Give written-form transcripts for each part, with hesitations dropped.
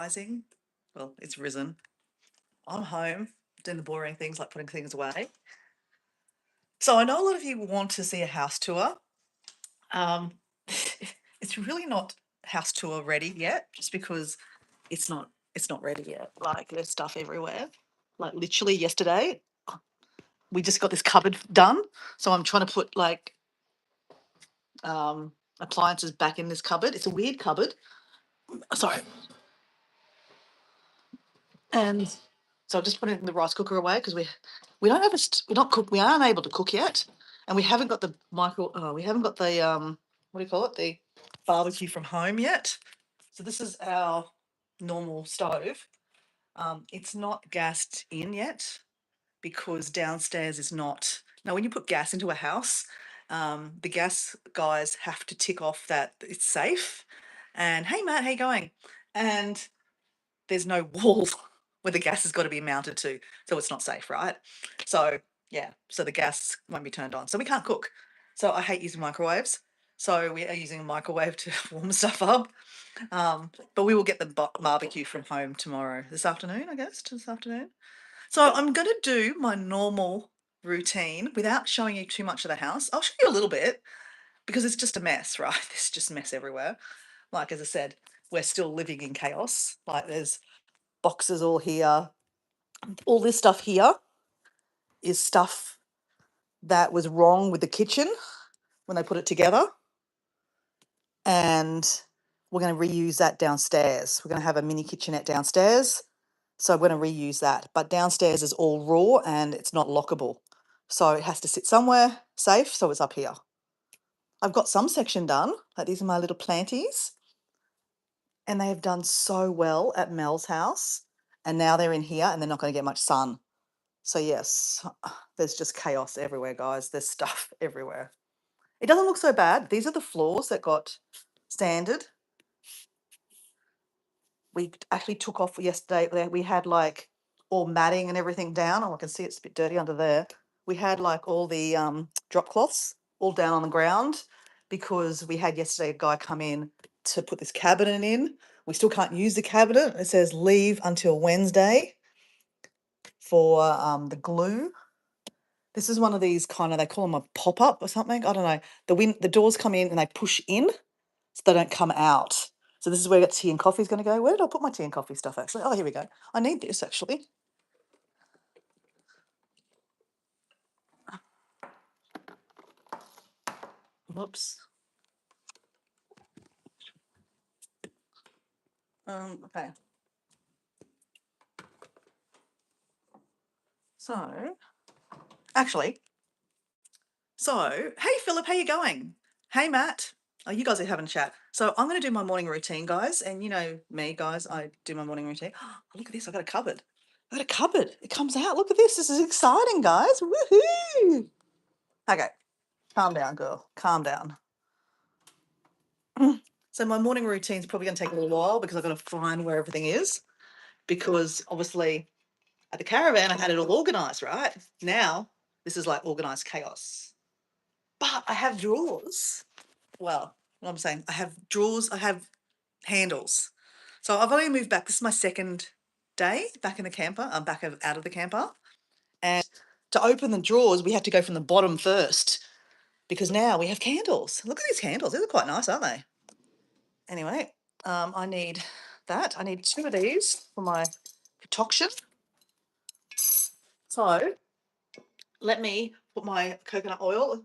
Rising. Well, it's risen. I'm home doing the boring things like putting things away. So I know a lot of you want to see a house tour. Um, it's really not house tour ready yet, just because it's not ready yet. Like there's stuff everywhere. Like literally yesterday, we just got this cupboard done. So I'm trying to put like appliances back in this cupboard. It's a weird cupboard. Sorry. And so I've just put it in the rice cooker away because we don't have we're not cook we aren't able to cook yet, and we haven't got the we haven't got the what do you call it, the barbecue from home yet. So this is our normal stove. It's not gassed in yet because downstairs is not. Now, when you put gas into a house, the gas guys have to tick off that it's safe. And hey, Matt, how you going? And there's no wall where the gas has got to be mounted to, so it's not safe, right? So yeah, so the gas won't be turned on, so we can't cook. So I hate using microwaves. So we are using a microwave to warm stuff up. But we will get the barbecue from home tomorrow, this afternoon, I guess, this afternoon. So I'm going to do my normal routine without showing you too much of the house. I'll show you a little bit because it's just a mess, right? There's just mess everywhere. Like, as I said, we're still living in chaos. Like, there's boxes all here. All this stuff here is stuff that was wrong with the kitchen when they put it together. And we're going to reuse that downstairs. We're going to have a mini kitchenette downstairs. So we're going to reuse that. But downstairs is all raw and it's not lockable. So it has to sit somewhere safe. So it's up here. I've got some section done. Like, these are my little planties. And they have done so well at Mel's house. And now they're in here and they're not going to get much sun. So yes, there's just chaos everywhere, guys. There's stuff everywhere. It doesn't look so bad. These are the floors that got sanded. We actually took off yesterday. We had like all matting and everything down. Oh, I can see it's a bit dirty under there. We had like all the drop cloths all down on the ground because we had yesterday a guy come in to put this cabinet in. We still can't use the cabinet. It says leave until Wednesday for the glue. This is one of these kind of, they call them a pop-up or something. I don't know. The doors come in and they push in, so they don't come out. So this is where tea and coffee is going to go. Where did I put my tea and coffee stuff, actually? Oh, here we go. I need this, actually. Whoops. Okay. So, actually, hey, Philip, how you going? Hey, Matt. Oh, you guys are having a chat. So I'm going to do my morning routine, guys. And you know me, guys, I do my morning routine. Oh, look at this. I got a cupboard. I got a cupboard. It comes out. Look at this. This is exciting, guys. Woohoo. Okay. Calm down, girl. Calm down. So my morning routine is probably going to take a little while because I've got to find where everything is. Because obviously at the caravan, I had it all organised, right? Now, this is like organised chaos. But I have drawers. Well, what I'm saying, I have drawers, I have handles. So I've only moved back. This is my second day back in the camper. I'm back out of the camper. And to open the drawers, we have to go from the bottom first because now we have candles. Look at these candles. These are quite nice, aren't they? Anyway, I need that. I need 2 of these for my concoction. So let me put my coconut oil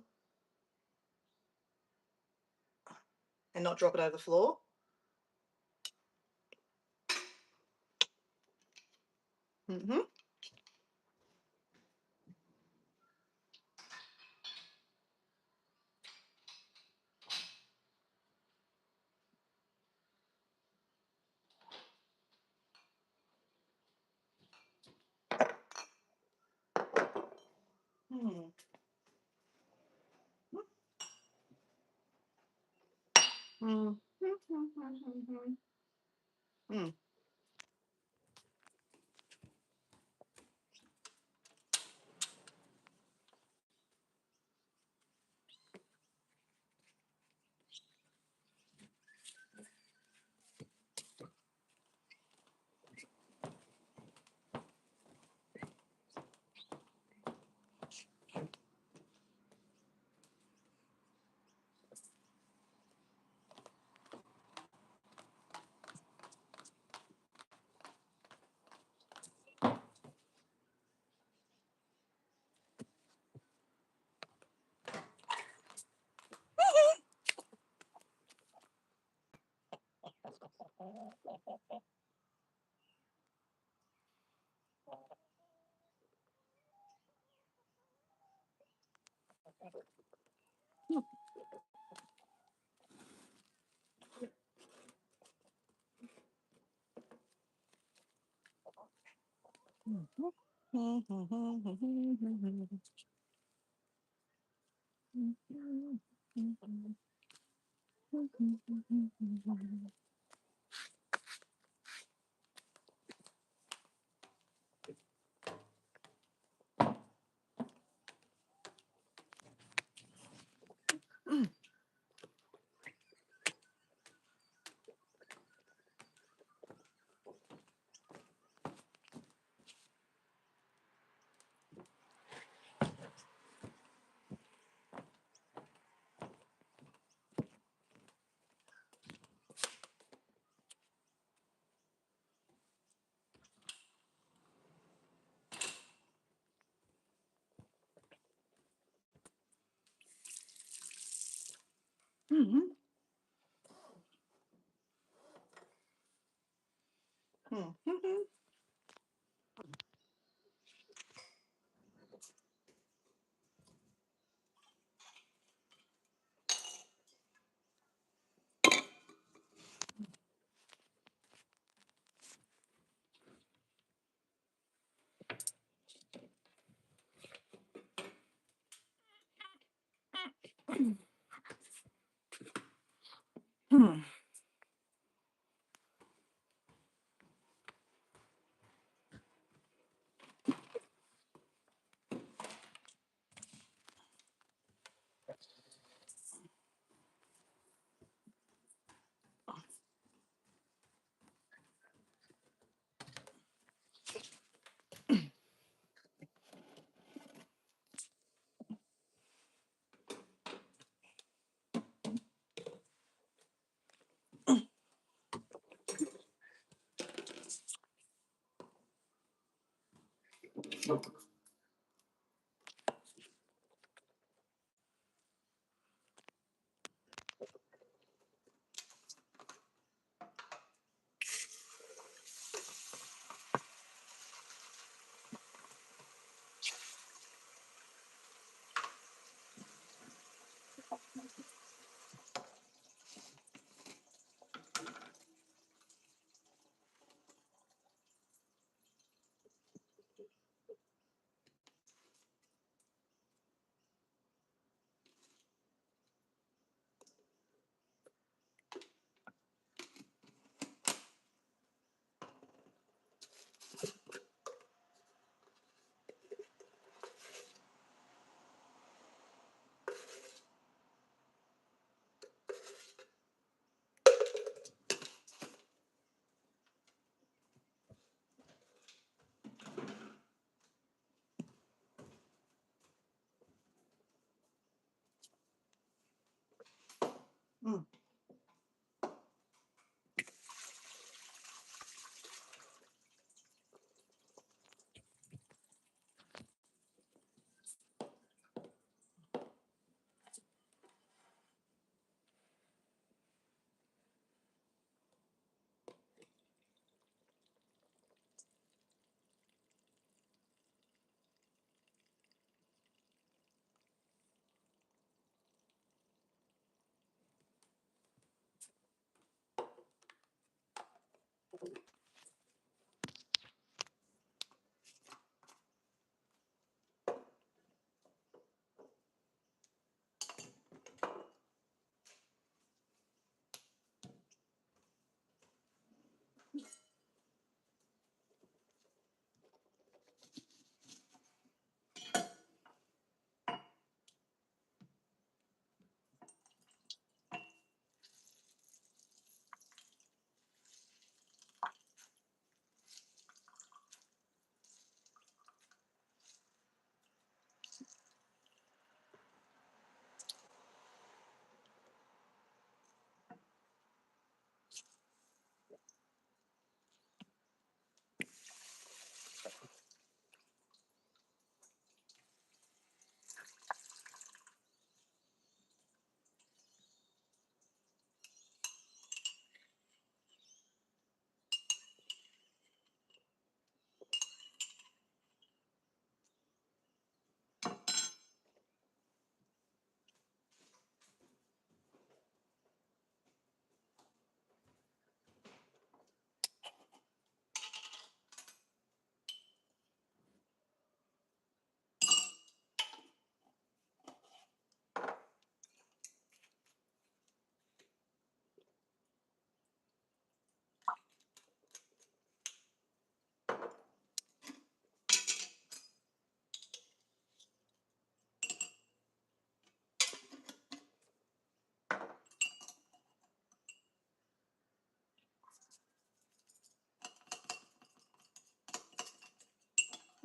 and not drop it over the floor. Mm-hmm. Hmm. Mm. Mm. Mhm. Hmm. Mm.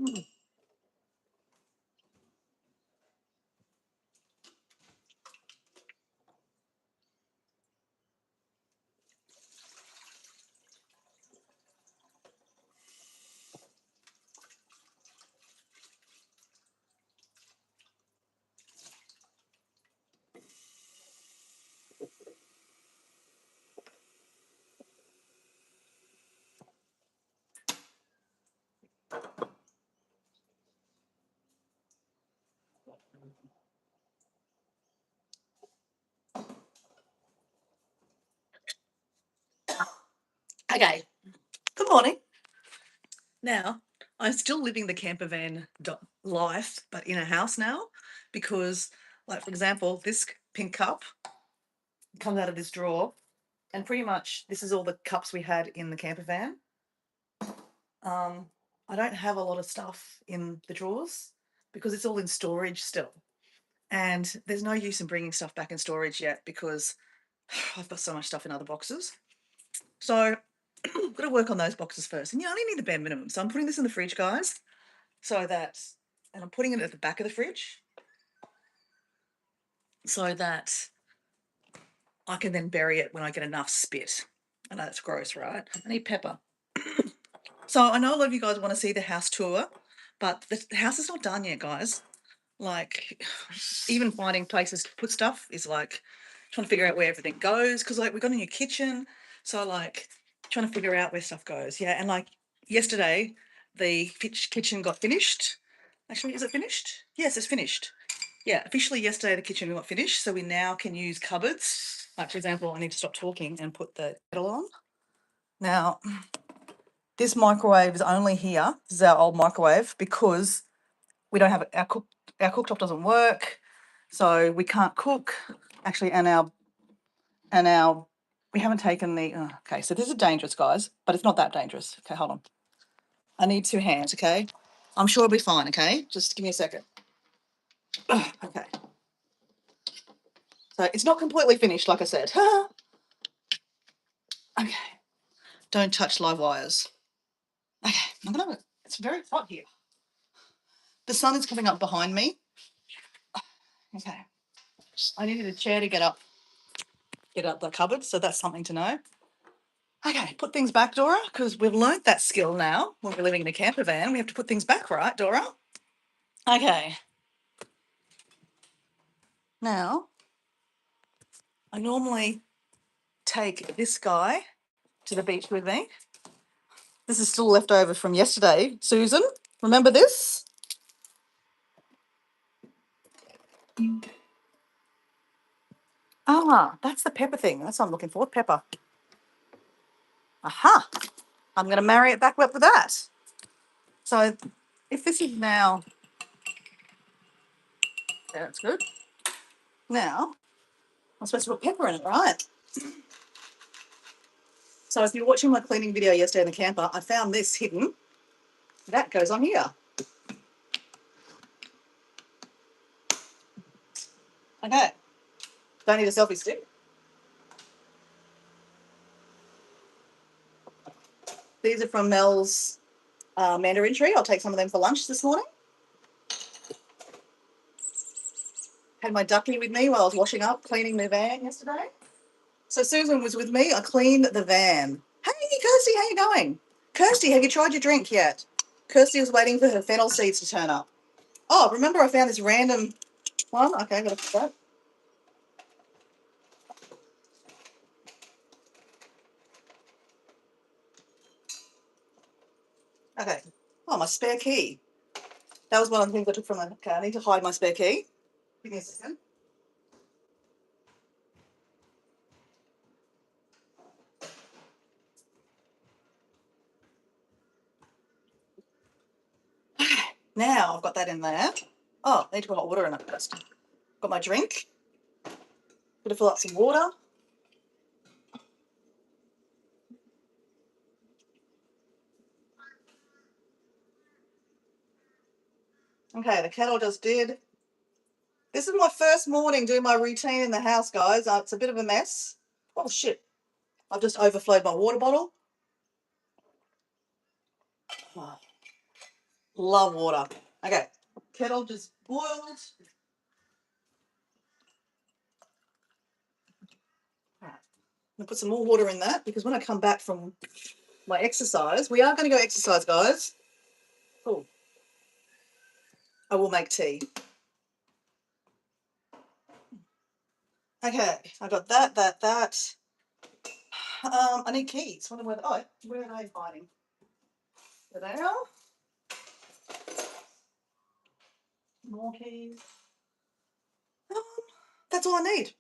Mm. Okay. Good morning. Now, I'm still living the camper van life, but in a house now, because, like, for example, this pink cup comes out of this drawer, and pretty much this is all the cups we had in the camper van. I don't have a lot of stuff in the drawers because it's all in storage still. And there's no use in bringing stuff back in storage yet because I've got so much stuff in other boxes. So I've got to work on those boxes first. And you only need the bare minimum. So I'm putting this in the fridge, guys, so that, and I'm putting it at the back of the fridge so that I can then bury it when I get enough spit. I know that's gross, right? I need pepper. So I know a lot of you guys want to see the house tour, but the house is not done yet, guys. Like, even finding places to put stuff is like trying to figure out where everything goes. Cause like we've got a new kitchen. So like trying to figure out where stuff goes. Yeah. And like yesterday, the kitchen got finished. Actually, is it finished? Yes, it's finished. Yeah, officially yesterday the kitchen got finished. So we now can use cupboards. Like, for example, I need to stop talking and put the kettle on. Now, this microwave is only here. This is our old microwave because we don't have our cooktop doesn't work, so we can't cook. Actually, and our we haven't taken the. Okay, so this is dangerous, guys, but it's not that dangerous. Okay, hold on. I need 2 hands. Okay, I'm sure it'll be fine. Okay, just give me a second. Okay, so it's not completely finished, like I said. Okay, don't touch live wires. Okay, I'm gonna. It's very hot here. The sun is coming up behind me. Okay, I needed a chair to get up the cupboard, so that's something to know. Okay, put things back, Dora, because we've learnt that skill now when we're living in a camper van. We have to put things back, right, Dora? Okay. Now, I normally take this guy to the beach with me. This is still left over from yesterday. Susan, remember this? Ah, that's the pepper thing. That's what I'm looking for, pepper. Aha. I'm going to marry it back up with that. So if this is now, yeah, that's good. Now, I'm supposed to put pepper in it, right? So if you're watching my cleaning video yesterday in the camper, I found this hidden. That goes on here. Okay. Don't need a selfie stick. These are from Mel's mandarin tree. I'll take some of them for lunch this morning. Had my ducky with me while I was washing up, cleaning the van yesterday. So Susan was with me. I cleaned the van. Hey, Kirsty, how you going? Kirsty, have you tried your drink yet? Kirsty was waiting for her fennel seeds to turn up. Oh, remember I found this random one? Okay, I'm going to put that. Okay. Oh, my spare key. That was one of the things I took from the. Okay, I need to hide my spare key. Give me a second. Now I've got that in there. Oh, I need to put hot water in it first. Got my drink. Gonna fill up some water. Okay, the kettle just did. This is my first morning doing my routine in the house, guys. It's a bit of a mess. Oh, shit. I've just overflowed my water bottle. Oh. Love water. Okay, kettle just boiled. All right, I'm gonna put some more water in that because when I come back from my exercise, we are going to go exercise, guys. Oh, I will make tea. Okay, I got that. I need keys. Where are they hiding? There they are. More keys. Um, that's all I need.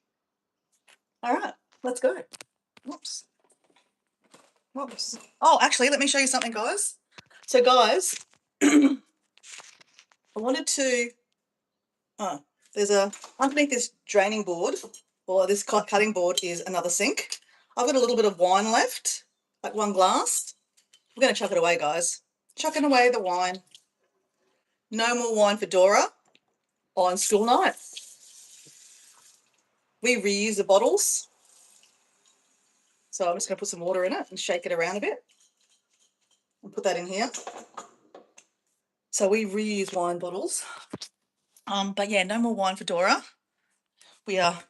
All right, let's go. Whoops. Whoops. Oh, actually, let me show you something, guys. So, guys, I wanted to. Oh, there's underneath this draining board, or this cutting board, is another sink. I've got a little bit of wine left, like one glass. We're going to chuck it away, guys. Chucking away the wine. No more wine for Dora on school night. We reuse the bottles. So I'm just going to put some water in it and shake it around a bit. And put that in here. So we reuse wine bottles. But yeah, no more wine for Dora. We are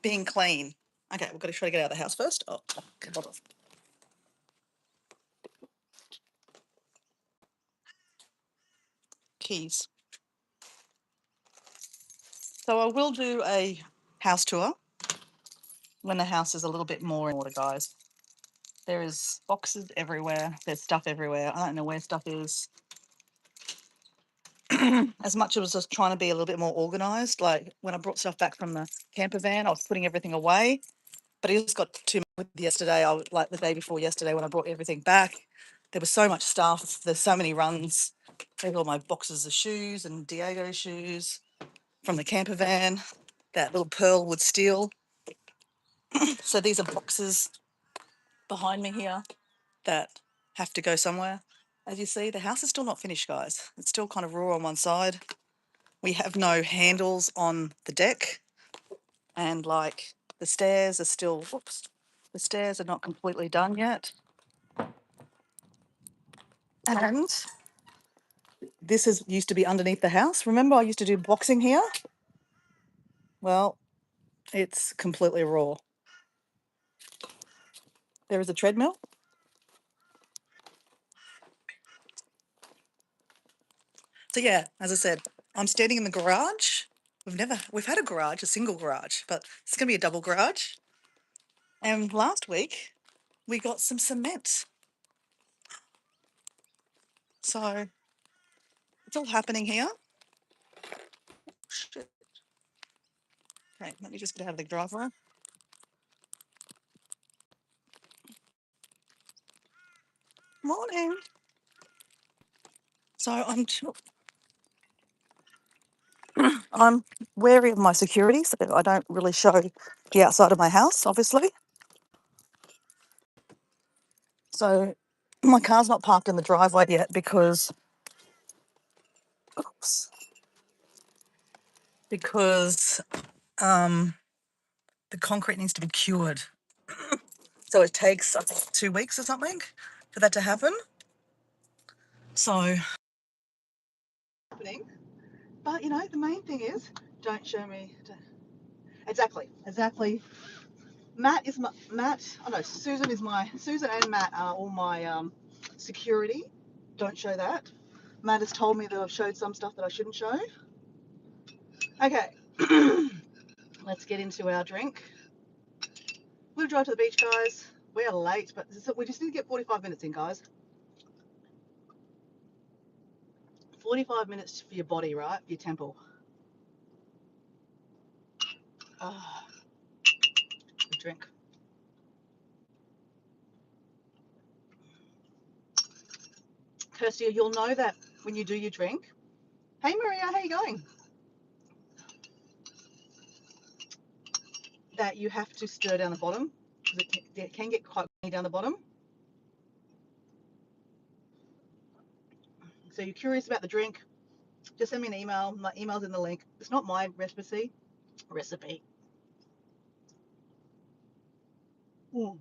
being clean. Okay, we've got to try to get out of the house first. Oh, hold on. Keys. So I will do a house tour when the house is a little bit more in order, guys. There is boxes everywhere. There's stuff everywhere. I don't know where stuff is. As much as I was just trying to be a little bit more organised, like when I brought stuff back from the camper van, I was putting everything away. But I just got too much yesterday. Like the day before yesterday when I brought everything back. There was so much stuff. There's so many runs. There's all my boxes of shoes and Diego's shoes from the camper van. That little pearl wood steel. So these are boxes behind me here that have to go somewhere. As you see, the house is still not finished, guys. It's still kind of raw on one side. We have no handles on the deck, and like the stairs are still, whoops, the stairs are not completely done yet. And this used to be underneath the house. Remember I used to do boxing here? Well, it's completely raw. There is a treadmill. So yeah, as I said, I'm standing in the garage. We've had a garage, a single garage, but it's going to be a double garage. And last week we got some cement. So it's all happening here. Shit. Okay, let me just get out of the driveway. Morning. So I'm wary of my security, so I don't really show the outside of my house, obviously. So my car's not parked in the driveway yet because, oops, because the concrete needs to be cured. So it takes, I think, 2 weeks or something for that to happen. So happening. But the main thing is, don't show me. Exactly. Matt is my Matt. Oh no, Susan and Matt are all my security. Don't show that. Matt has told me that I've showed some stuff that I shouldn't show. Okay, let's get into our drink. We'll drive to the beach, guys. We are late, but we just need to get 45 minutes in, guys. 45 minutes for your body, right? For your temple. Ah, good drink. Kirsty, you'll know that when you do your drink. Hey, Maria, how you going? That you have to stir down the bottom because it can get quite down the bottom. So you're curious about the drink, just send me an email. My email's in the link. It's not my recipe. Mm.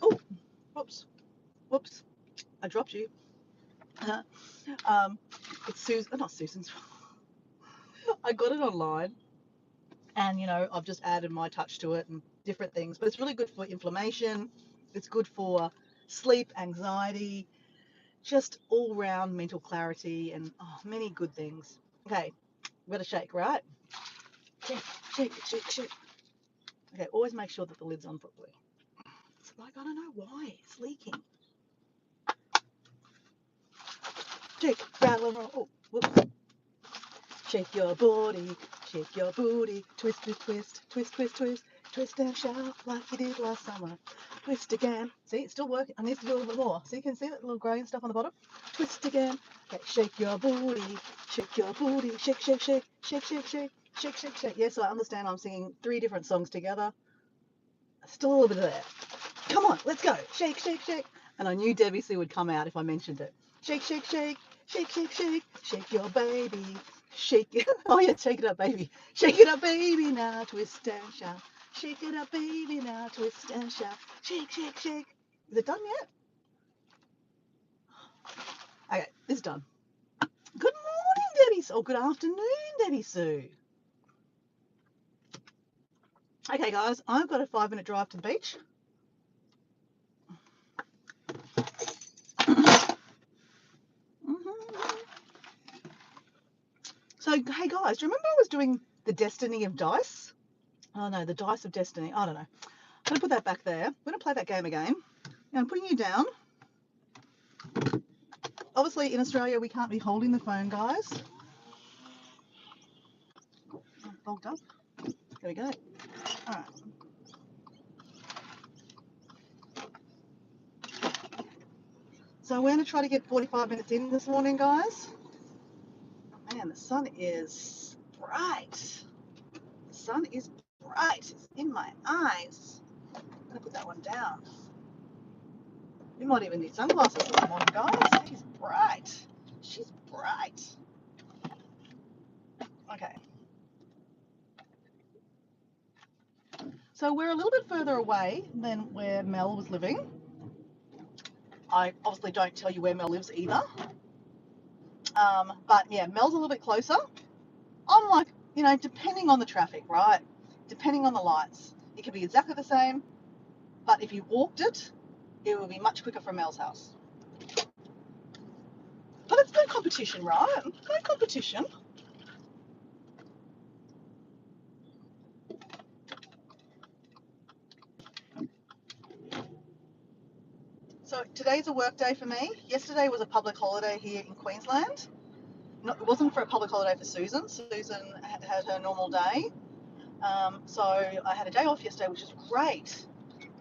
Oh, whoops. I dropped you. It's Susan, not Susan's. I got it online, and I've just added my touch to it and different things. But it's really good for inflammation. It's good for sleep, anxiety, just all round mental clarity, and many good things. Okay, we're gonna shake, right? Shake, shake, shake, shake. Okay, always make sure that the lid's on properly. It's like, I don't know why it's leaking. Shake, rattle, and roll. Oh, whoops. Shake your body, shake your booty, twist, twist, twist, twist, twist, twist, twist and shout like you did last summer. Twist again. See, it's still working. I need to do a little bit more. So you can see that little grey and stuff on the bottom. Twist again. Okay, shake your booty, shake your booty, shake, shake, shake, shake, shake, shake, shake, shake, shake. Yes, I understand I'm singing 3 different songs together. Still a little bit of there. Come on, let's go. Shake, shake, shake. And I knew Debbie Sue would come out if I mentioned it. Shake, shake, shake, shake, shake, shake, shake your baby. Shake it. Oh yeah, shake it up, baby. Shake it up, baby, now twist and shout. Shake it up, baby, now twist and shout. Shake, shake, shake. Is it done yet? Okay, it's done. Good morning, Debbie Sue. Oh, good afternoon, Debbie Sue. Okay, guys, I've got a 5-minute drive to the beach. So, hey guys, do you remember I was doing the Destiny of Dice? Oh no, the Dice of Destiny. I don't know. I'm going to put that back there. I'm going to play that game again. Now I'm putting you down. Obviously, in Australia, we can't be holding the phone, guys. Fogged up. There we go. All right. So we're going to try to get 45 minutes in this morning, guys. Man, the sun is bright. The sun is bright. It's in my eyes. I'm going to put that one down. We might even need sunglasses this morning, guys. She's bright. She's bright. Okay. So we're a little bit further away than where Mel was living. I obviously don't tell you where Mel lives either. But yeah, Mel's a little bit closer. I'm like, depending on the traffic, right? Depending on the lights. It could be exactly the same, but if you walked it, it would be much quicker from Mel's house. But it's no competition, right? No competition. So today's a work day for me. Yesterday was a public holiday here in Queensland. It wasn't for a public holiday for Susan. Susan had her normal day. So I had a day off yesterday, which is great,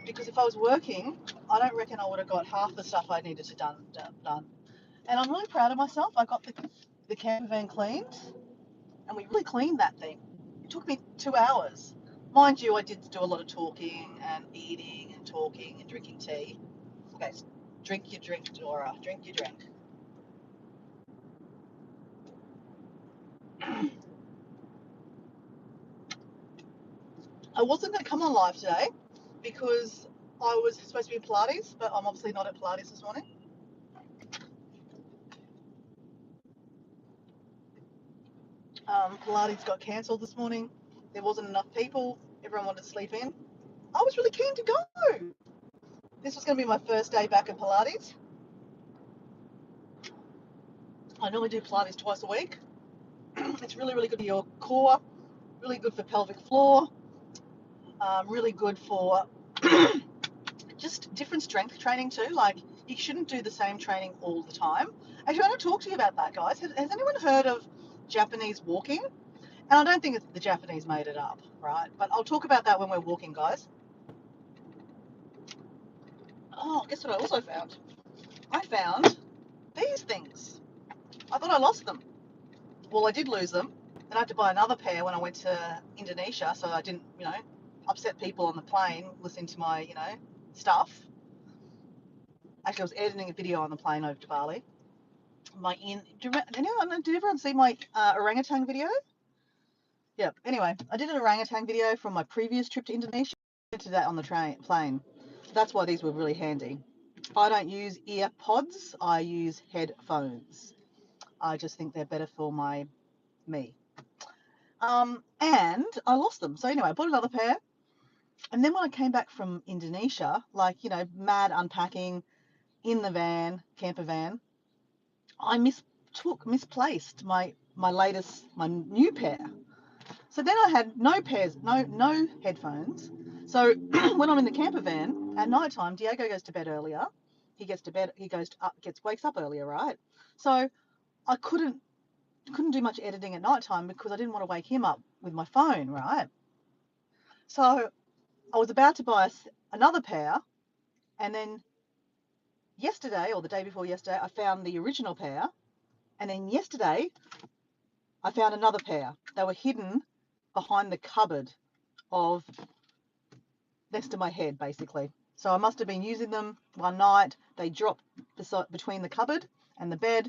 because if I was working, I don't reckon I would have got half the stuff I needed to done. And I'm really proud of myself. I got the camper van cleaned, and we really cleaned that thing. It took me 2 hours. Mind you, I did do a lot of talking and eating and talking and drinking tea. Okay, drink your drink, Dora. Drink your drink. I wasn't going to come on live today because I was supposed to be in Pilates, but I'm obviously not at Pilates this morning. Pilates got cancelled this morning. There wasn't enough people. Everyone wanted to sleep in. I was really keen to go. This was going to be my first day back at Pilates. I normally do Pilates twice a week. It's really, really good for your core, really good for pelvic floor, really good for just different strength training too. Like, you shouldn't do the same training all the time. Actually, I want to talk to you about that, guys. Has anyone heard of Japanese walking? And I don't think it's the Japanese made it up, right? But I'll talk about that when we're walking, guys. Oh, guess what I also found? I found these things. I thought I lost them. Well, I did lose them. Then I had to buy another pair when I went to Indonesia, so I didn't, upset people on the plane listening to my, stuff. Actually, I was editing a video on the plane over to Bali. Did everyone see my orangutan video? Yeah. Anyway, I did an orangutan video from my previous trip to Indonesia. I did that on the plane. That's why these were really handy. I don't use ear pods. I use headphones. I just think they're better for me. And I lost them. So anyway, I bought another pair. And then when I came back from Indonesia, like, you know, mad unpacking in the van, camper van, I misplaced my new pair. So then I had no headphones. So when I'm in the camper van at night time, Diego goes to bed earlier. He wakes up earlier, right? So I couldn't do much editing at night time because I didn't want to wake him up with my phone, right? So I was about to buy another pair, and then yesterday or the day before yesterday, I found the original pair, and then yesterday I found another pair. They were hidden behind the cupboard of next to my head, basically. So I must have been using them one night. They dropped between the cupboard and the bed,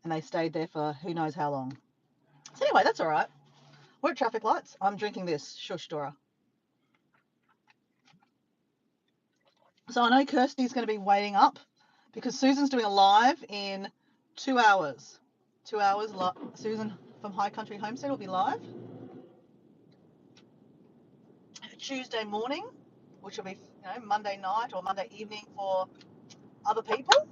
and they stayed there for who knows how long. So anyway, that's all right. We're at traffic lights. I'm drinking this. Shush, Dora. So I know Kirsty's going to be waiting up because Susan's doing a live in 2 hours. 2 hours. Susan from High Country Homestead will be live Tuesday morning, which will be, you know, Monday night or Monday evening for other people.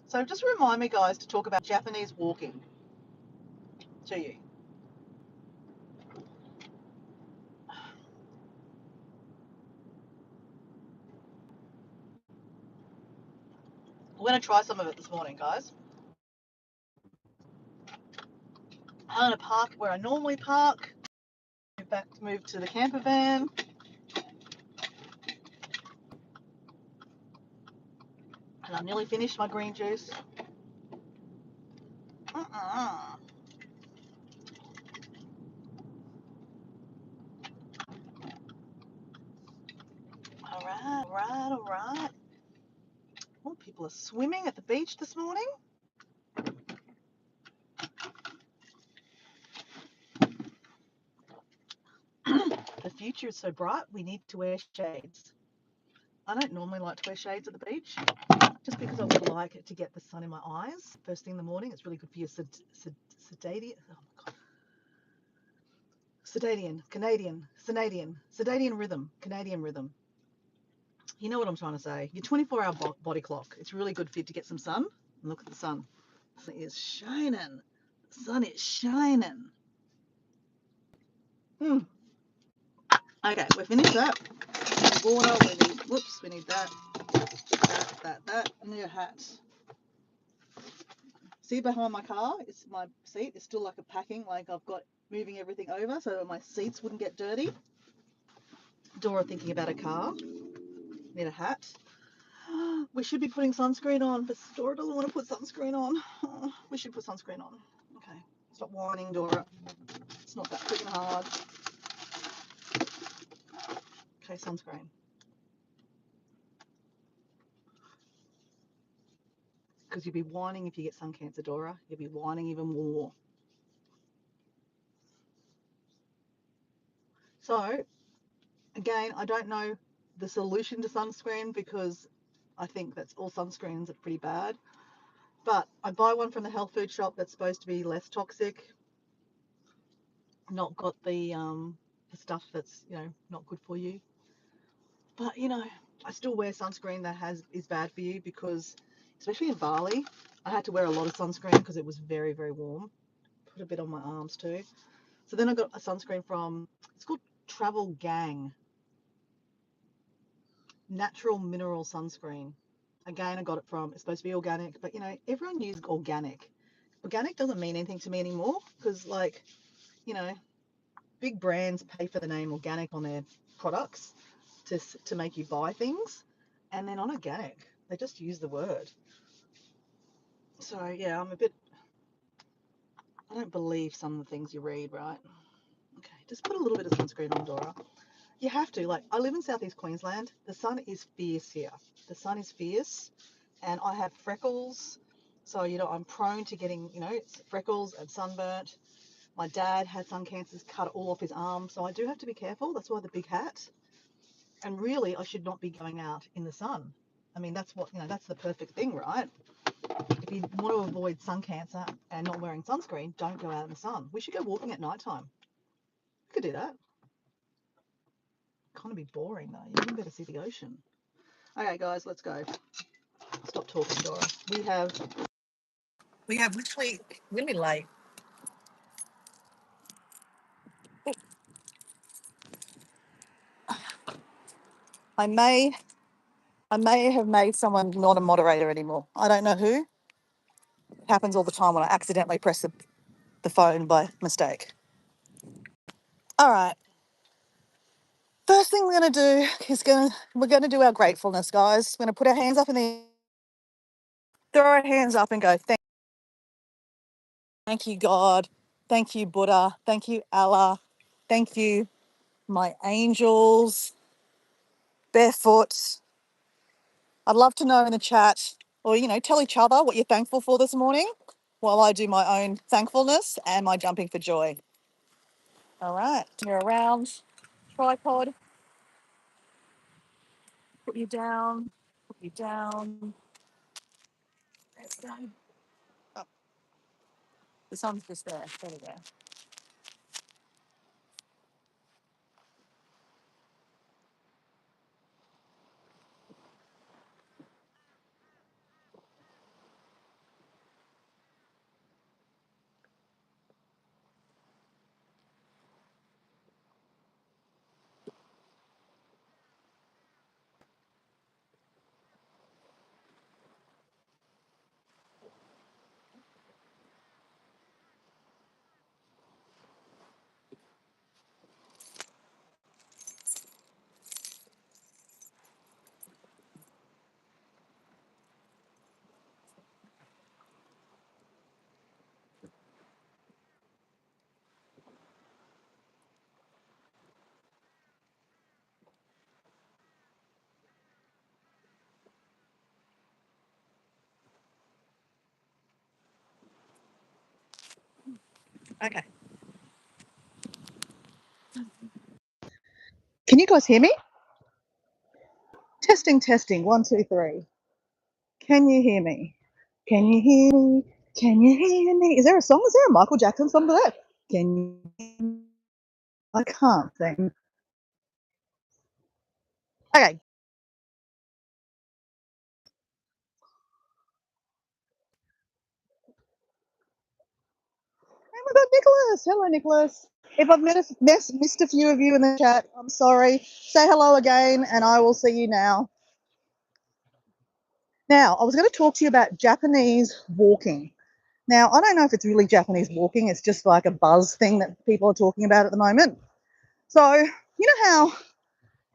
So just remind me, guys, to talk about Japanese walking to you. We're going to try some of it this morning, guys. I'm going to park where I normally park. Move to the camper van. And I've nearly finished my green juice. All right. Oh, people are swimming at the beach this morning. The future is so bright, we need to wear shades. I don't normally like to wear shades at the beach, just because I would like to get the sun in my eyes first thing in the morning. It's really good for your circadian. Oh my God. Circadian rhythm. You know what I'm trying to say. Your 24-hour body clock. It's really good for you to get some sun. And look at the sun. The sun is shining. The sun is shining. Okay, we've finished that. We need water. We need that. And your hat. See behind my car, it's my seat. It's still like a packing, like I've got moving everything over so that my seats wouldn't get dirty. Dora thinking about a car. Need a hat. We should be putting sunscreen on, but Dora doesn't want to put sunscreen on. We should put sunscreen on. Okay, stop whining, Dora. It's not that freaking hard. Okay, sunscreen. Because you'll be whining if you get sun cancer, Dora. You'll be whining even more. So, again, I don't know the solution to sunscreen because I think that's all sunscreens are pretty bad. But I buy one from the health food shop that's supposed to be less toxic, not got the stuff that's, you know, not good for you. But, you know, I still wear sunscreen that is bad for you because, especially in Bali, I had to wear a lot of sunscreen because it was very, very warm. Put a bit on my arms too. So then I got a sunscreen from, it's called Travel Gang. Natural mineral sunscreen. Again, I got it from, it's supposed to be organic, but, you know, everyone uses organic. Organic doesn't mean anything to me anymore because, like, you know, big brands pay for the name organic on their products to make you buy things, and they're not organic. They just use the word. So yeah, I don't believe some of the things you read, right? Okay, just put a little bit of sunscreen on, Dora. You have to. Like, I live in southeast Queensland. The sun is fierce here. The sun is fierce, and I have freckles, So, you know, I'm prone to getting, you know, freckles and sunburnt. My dad had sun cancers, cut all off his arm. So I do have to be careful. That's why the big hat. And really, I should not be going out in the sun. I mean, that's what, you know, that's the perfect thing, right? If you want to avoid sun cancer and not wearing sunscreen, don't go out in the sun. We should go walking at nighttime. We could do that. Kind of be boring though. You wouldn't better see the ocean. Okay, guys, let's go. Stop talking, Dora. We have literally really late. I may I may have made someone not a moderator anymore. I don't know who. It happens all the time when I accidentally press the phone by mistake. All right. First thing we're going to do is we're going to do our gratefulness, guys. We're going to put our hands up in the throw our hands up and go, thank you, God. Thank you, Buddha. Thank you, Allah. Thank you, my angels. Barefoot. I'd love to know in the chat, or, you know, tell each other what you're thankful for this morning while I do my own thankfulness and my jumping for joy. All right, you're around. Tripod. Put you down. Put you down. Let's go. Oh, the sun's just there. There we go. Okay. Can you guys hear me? Testing, testing. 1, 2, 3. Can you hear me? Can you hear me? Can you hear me? Is there a song? Is there a Michael Jackson song for that? Can you hear me? I can't sing. Okay. Oh my God, Nicholas. Hello, Nicholas. If I've missed a few of you in the chat, I'm sorry. Say hello again, and I will see you now. Now, I was going to talk to you about Japanese walking. Now, I don't know if it's really Japanese walking. It's just like a buzz thing that people are talking about at the moment. So, you know how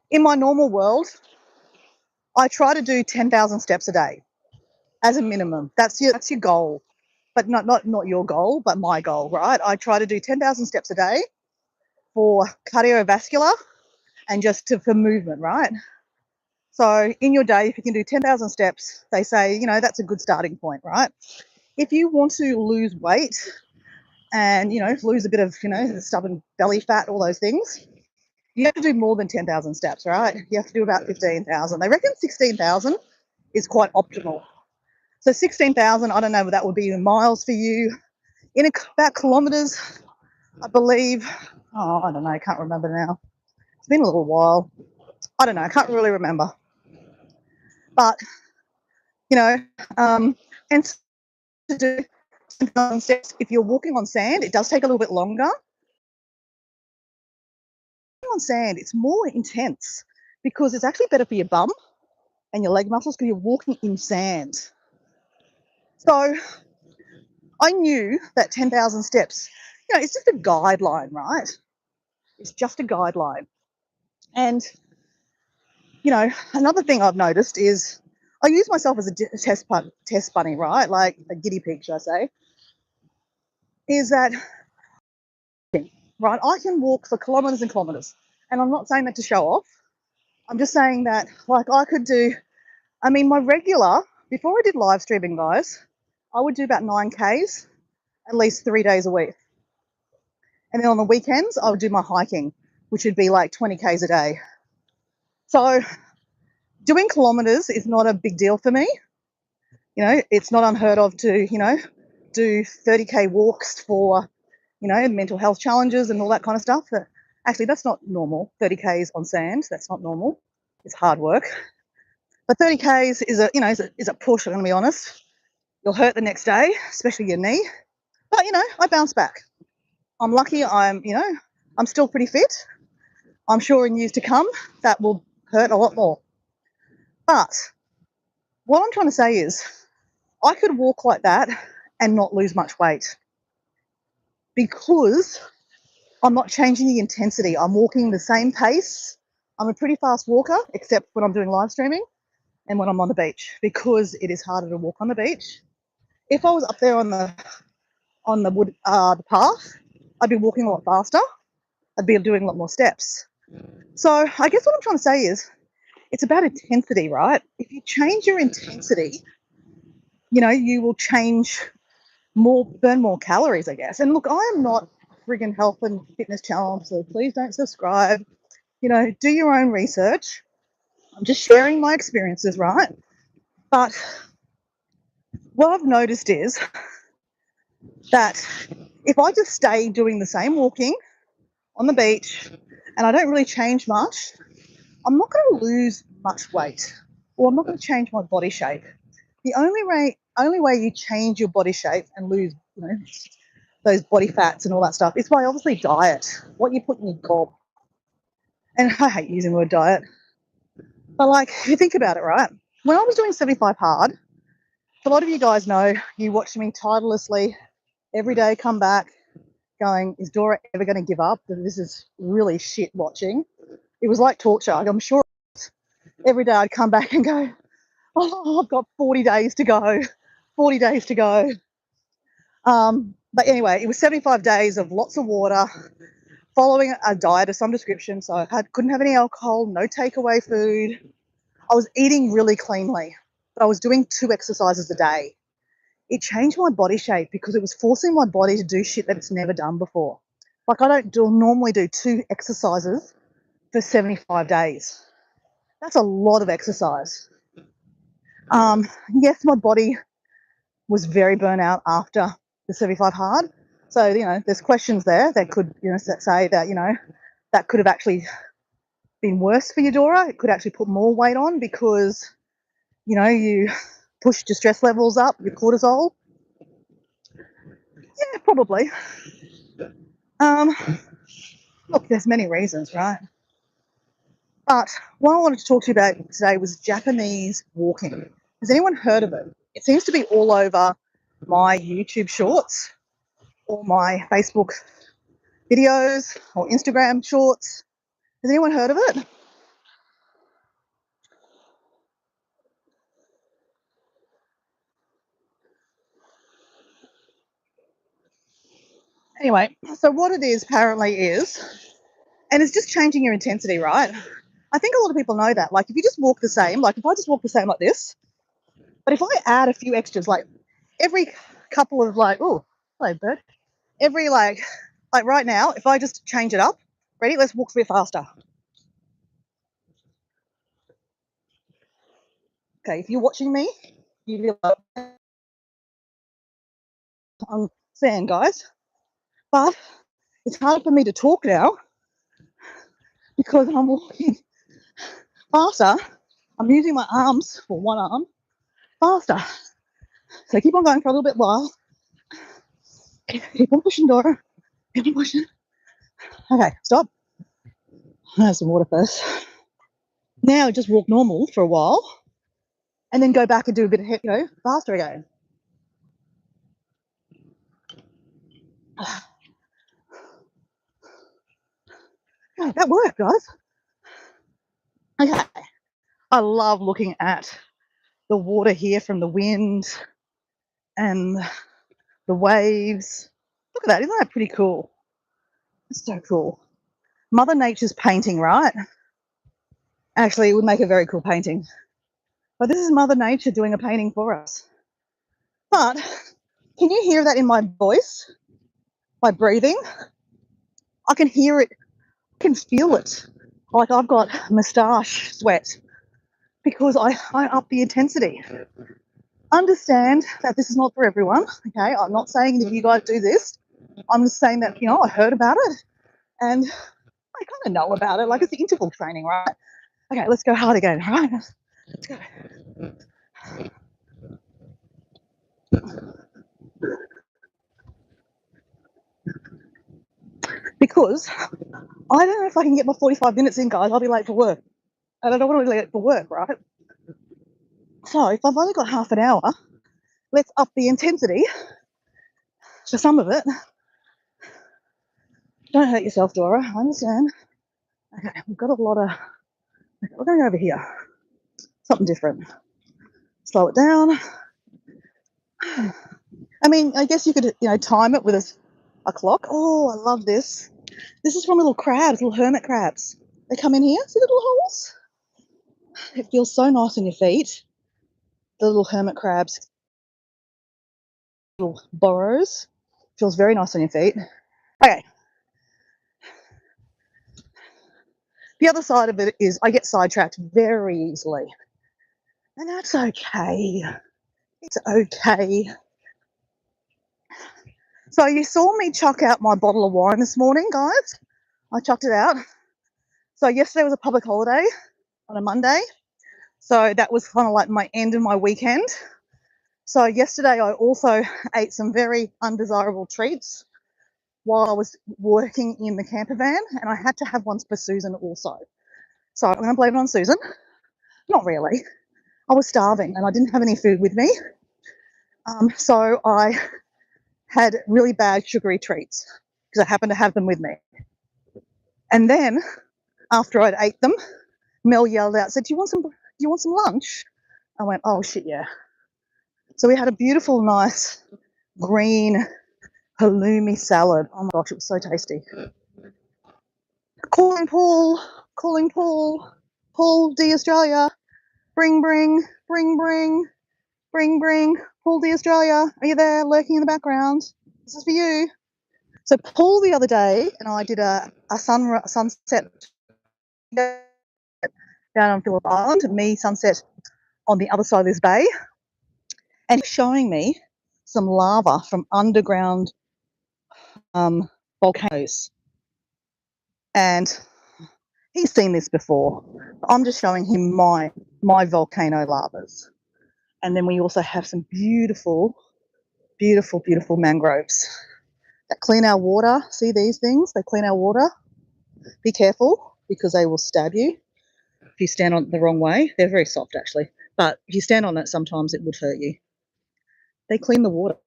in my normal world, I try to do 10,000 steps a day as a minimum. That's your goal, but not your goal, but my goal, right? I try to do 10,000 steps a day for cardiovascular and just for movement, right? So in your day, if you can do 10,000 steps, they say, you know, that's a good starting point, right? If you want to lose weight and, you know, lose a bit of, you know, stubborn belly fat, all those things, you have to do more than 10,000 steps, right? You have to do about 15,000. They reckon 16,000 is quite optimal. So 16,000, I don't know what that would be in miles for you. In about kilometres, I believe. Oh, I don't know. I can't remember now. It's been a little while. I don't know. I can't really remember. But, you know, and to do 10,000 steps, if you're walking on sand, it does take a little bit longer. On sand, it's more intense because it's actually better for your bum and your leg muscles because you're walking in sand. So I knew that 10,000 steps, you know, it's just a guideline, right? It's just a guideline. And, you know, another thing I've noticed is I use myself as a test bunny, right? Like a guinea pig, should I say? Is that, right? I can walk for kilometres and kilometres. And I'm not saying that to show off. I'm just saying that, like, I could do, I mean, my regular, before I did live streaming, guys, I would do about 9Ks at least 3 days a week. And then on the weekends, I would do my hiking, which would be like 20Ks a day. So doing kilometers is not a big deal for me. It's not unheard of to, do 30K walks for, mental health challenges and all that kind of stuff. But actually, that's not normal. 30Ks on sand, that's not normal. It's hard work. But 30Ks is a push, I'm going to be honest. You'll hurt the next day, especially your knee. But, I bounce back. I'm lucky I'm still pretty fit. I'm sure in years to come, that will hurt a lot more. But what I'm trying to say is I could walk like that and not lose much weight because I'm not changing the intensity. I'm walking the same pace. I'm a pretty fast walker, except when I'm doing live streaming and when I'm on the beach, because it is harder to walk on the beach. If I was up there on the the path, I'd be walking a lot faster. I'd be doing a lot more steps. So I guess what I'm trying to say is it's about intensity, right? If you change your intensity, you will burn more calories, I guess. And look, I am not a friggin' health and fitness channel, so please don't subscribe. Do your own research. I'm just sharing my experiences, right? But what I've noticed is that if I just stay doing the same walking on the beach and I don't really change much, I'm not going to lose much weight, or I'm not going to change my body shape. The only way you change your body shape and lose, those body fats and all that stuff is by obviously diet, what you put in your gob. And I hate using the word diet, but like if you think about it, right? When I was doing 75 hard, a lot of you guys know you watched me tirelessly every day come back going, is Dora ever going to give up? This is really shit watching. It was like torture. I'm sure every day I'd come back and go, oh, I've got 40 days to go. 40 days to go. But anyway, it was 75 days of lots of water, following a diet of some description. So I couldn't have any alcohol, no takeaway food. I was eating really cleanly, but I was doing 2 exercises a day. It changed my body shape because it was forcing my body to do shit that it's never done before. Like I don't normally do 2 exercises for 75 days. That's a lot of exercise. Yes, my body was very burnt out after the 75 hard. So, there's questions there that could, say that, that could have actually been worse for your Dora. It could actually put more weight on because, you pushed your stress levels up, your cortisol. Yeah, probably. Look, there's many reasons, right? But what I wanted to talk to you about today was Japanese walking. Has anyone heard of it? It seems to be all over my YouTube shorts or my Facebook videos or Instagram shorts. Has anyone heard of it? Anyway, so what it is apparently is, and it's just changing your intensity, right? I think a lot of people know that. Like if you just walk the same, like if I just walk the same like this, but if I add a few extras, like every couple of oh, hello bird, every like right now, if I just change it up, ready? Let's walk a bit faster. Okay, if you're watching me, you feel I'm saying, guys, but it's hard for me to talk now because I'm walking faster. I'm using my arms for one arm faster. So keep on going for a little bit while. Keep on pushing, Dora. Keep on pushing. Okay, stop. I have some water first. Now just walk normal for a while and then go back and do a bit of, faster again. Okay, that worked, guys. Okay. I love looking at the water here from the wind and the waves. Look at that. Isn't that pretty cool? It's so cool. Mother Nature's painting, right? Actually, it would make a very cool painting. But this is Mother Nature doing a painting for us. But Can you hear that in my voice? My breathing? I can hear it, I can feel it. Like I've got moustache sweat because I up the intensity. Understand that this is not for everyone, okay? I'm not saying that you guys do this. I'm just saying that, I heard about it and I kind of know about it. Like it's the interval training, right? Okay, let's go hard again, all right? Let's go. Because I don't know if I can get my 45 minutes in, guys. I'll be late for work. And I don't want to be late for work, right? So if I've only got half an hour, let's up the intensity for some of it. Don't hurt yourself, Dora. I understand. Okay, we've got a lot of... Okay, we're going over here. Something different. Slow it down. I mean, I guess you could, time it with a clock. Oh, I love this. This is from little crabs, little hermit crabs. They come in here. See the little holes? It feels so nice on your feet. The little hermit crabs, little burrows. Feels very nice on your feet. Okay. The other side of it is I get sidetracked very easily. And that's okay. It's okay. So you saw me chuck out my bottle of wine this morning, guys. I chucked it out. So yesterday was a public holiday on a Monday. So that was kind of like my end of my weekend. So yesterday I also ate some very undesirable treats while I was working in the camper van, and I had to have ones for Susan also. So I'm going to blame it on Susan. Not really. I was starving and I didn't have any food with me. So I had really bad sugary treats because I happened to have them with me. And then after I'd ate them, Mel yelled out, said, do you want some lunch? I went, oh shit, yeah. So we had a beautiful, nice green halloumi salad. Oh my gosh, it was so tasty. Calling Paul, Paul D Australia, bring, Paul D Australia, are you there lurking in the background? This is for you. So Paul the other day and I did a sunset down on Phillip Island, me sunset on the other side of this bay, and he's showing me some lava from underground volcanoes. And he's seen this before. I'm just showing him my volcano lavas. And then we also have some beautiful, beautiful, beautiful mangroves that clean our water. See these things? They clean our water. Be careful because they will stab you if you stand on it the wrong way. They're very soft actually, but if you stand on it, sometimes it would hurt you. They clean the water.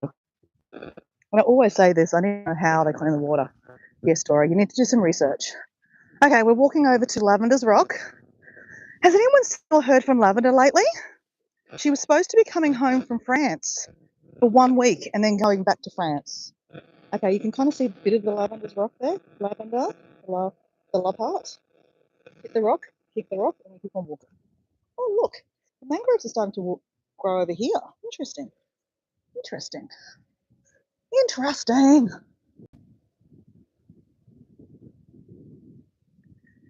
And I always say this, I need to know how they clean the water. Yes, Dora, you need to do some research. Okay, we're walking over to Lavender's Rock. Has anyone still heard from Lavender lately? She was supposed to be coming home from France for 1 week and then going back to France. Okay, you can kind of see a bit of the Lavender's Rock there. Lavender, the love part. Hit the rock, kick the rock, and we keep on walking. Oh, look, the mangroves are starting to grow over here. Interesting. Interesting. Interesting.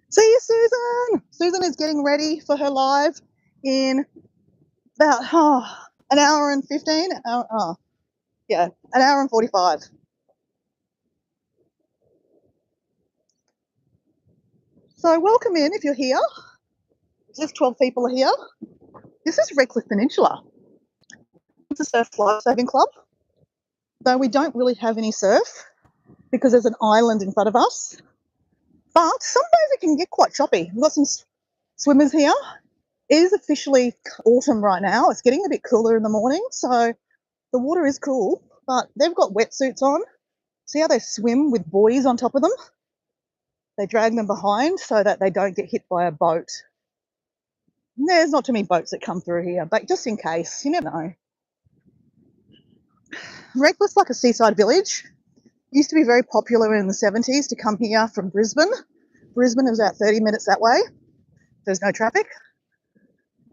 See you, Susan. Susan is getting ready for her live in about an hour and 15. An hour and 45. So welcome in if you're here. Just 12 people are here. This is Redcliffe Peninsula. It's a surf lifesaving club. Though we don't really have any surf because there's an island in front of us. But some days it can get quite choppy. We've got some swimmers here. It is officially autumn right now. It's getting a bit cooler in the morning, so the water is cool, but they've got wetsuits on. See how they swim with buoys on top of them? They drag them behind so that they don't get hit by a boat. There's not too many boats that come through here, but just in case, you never know. Redcliffe's like a seaside village. Used to be very popular in the 70s to come here from Brisbane. Brisbane is about 30 minutes that way. There's no traffic.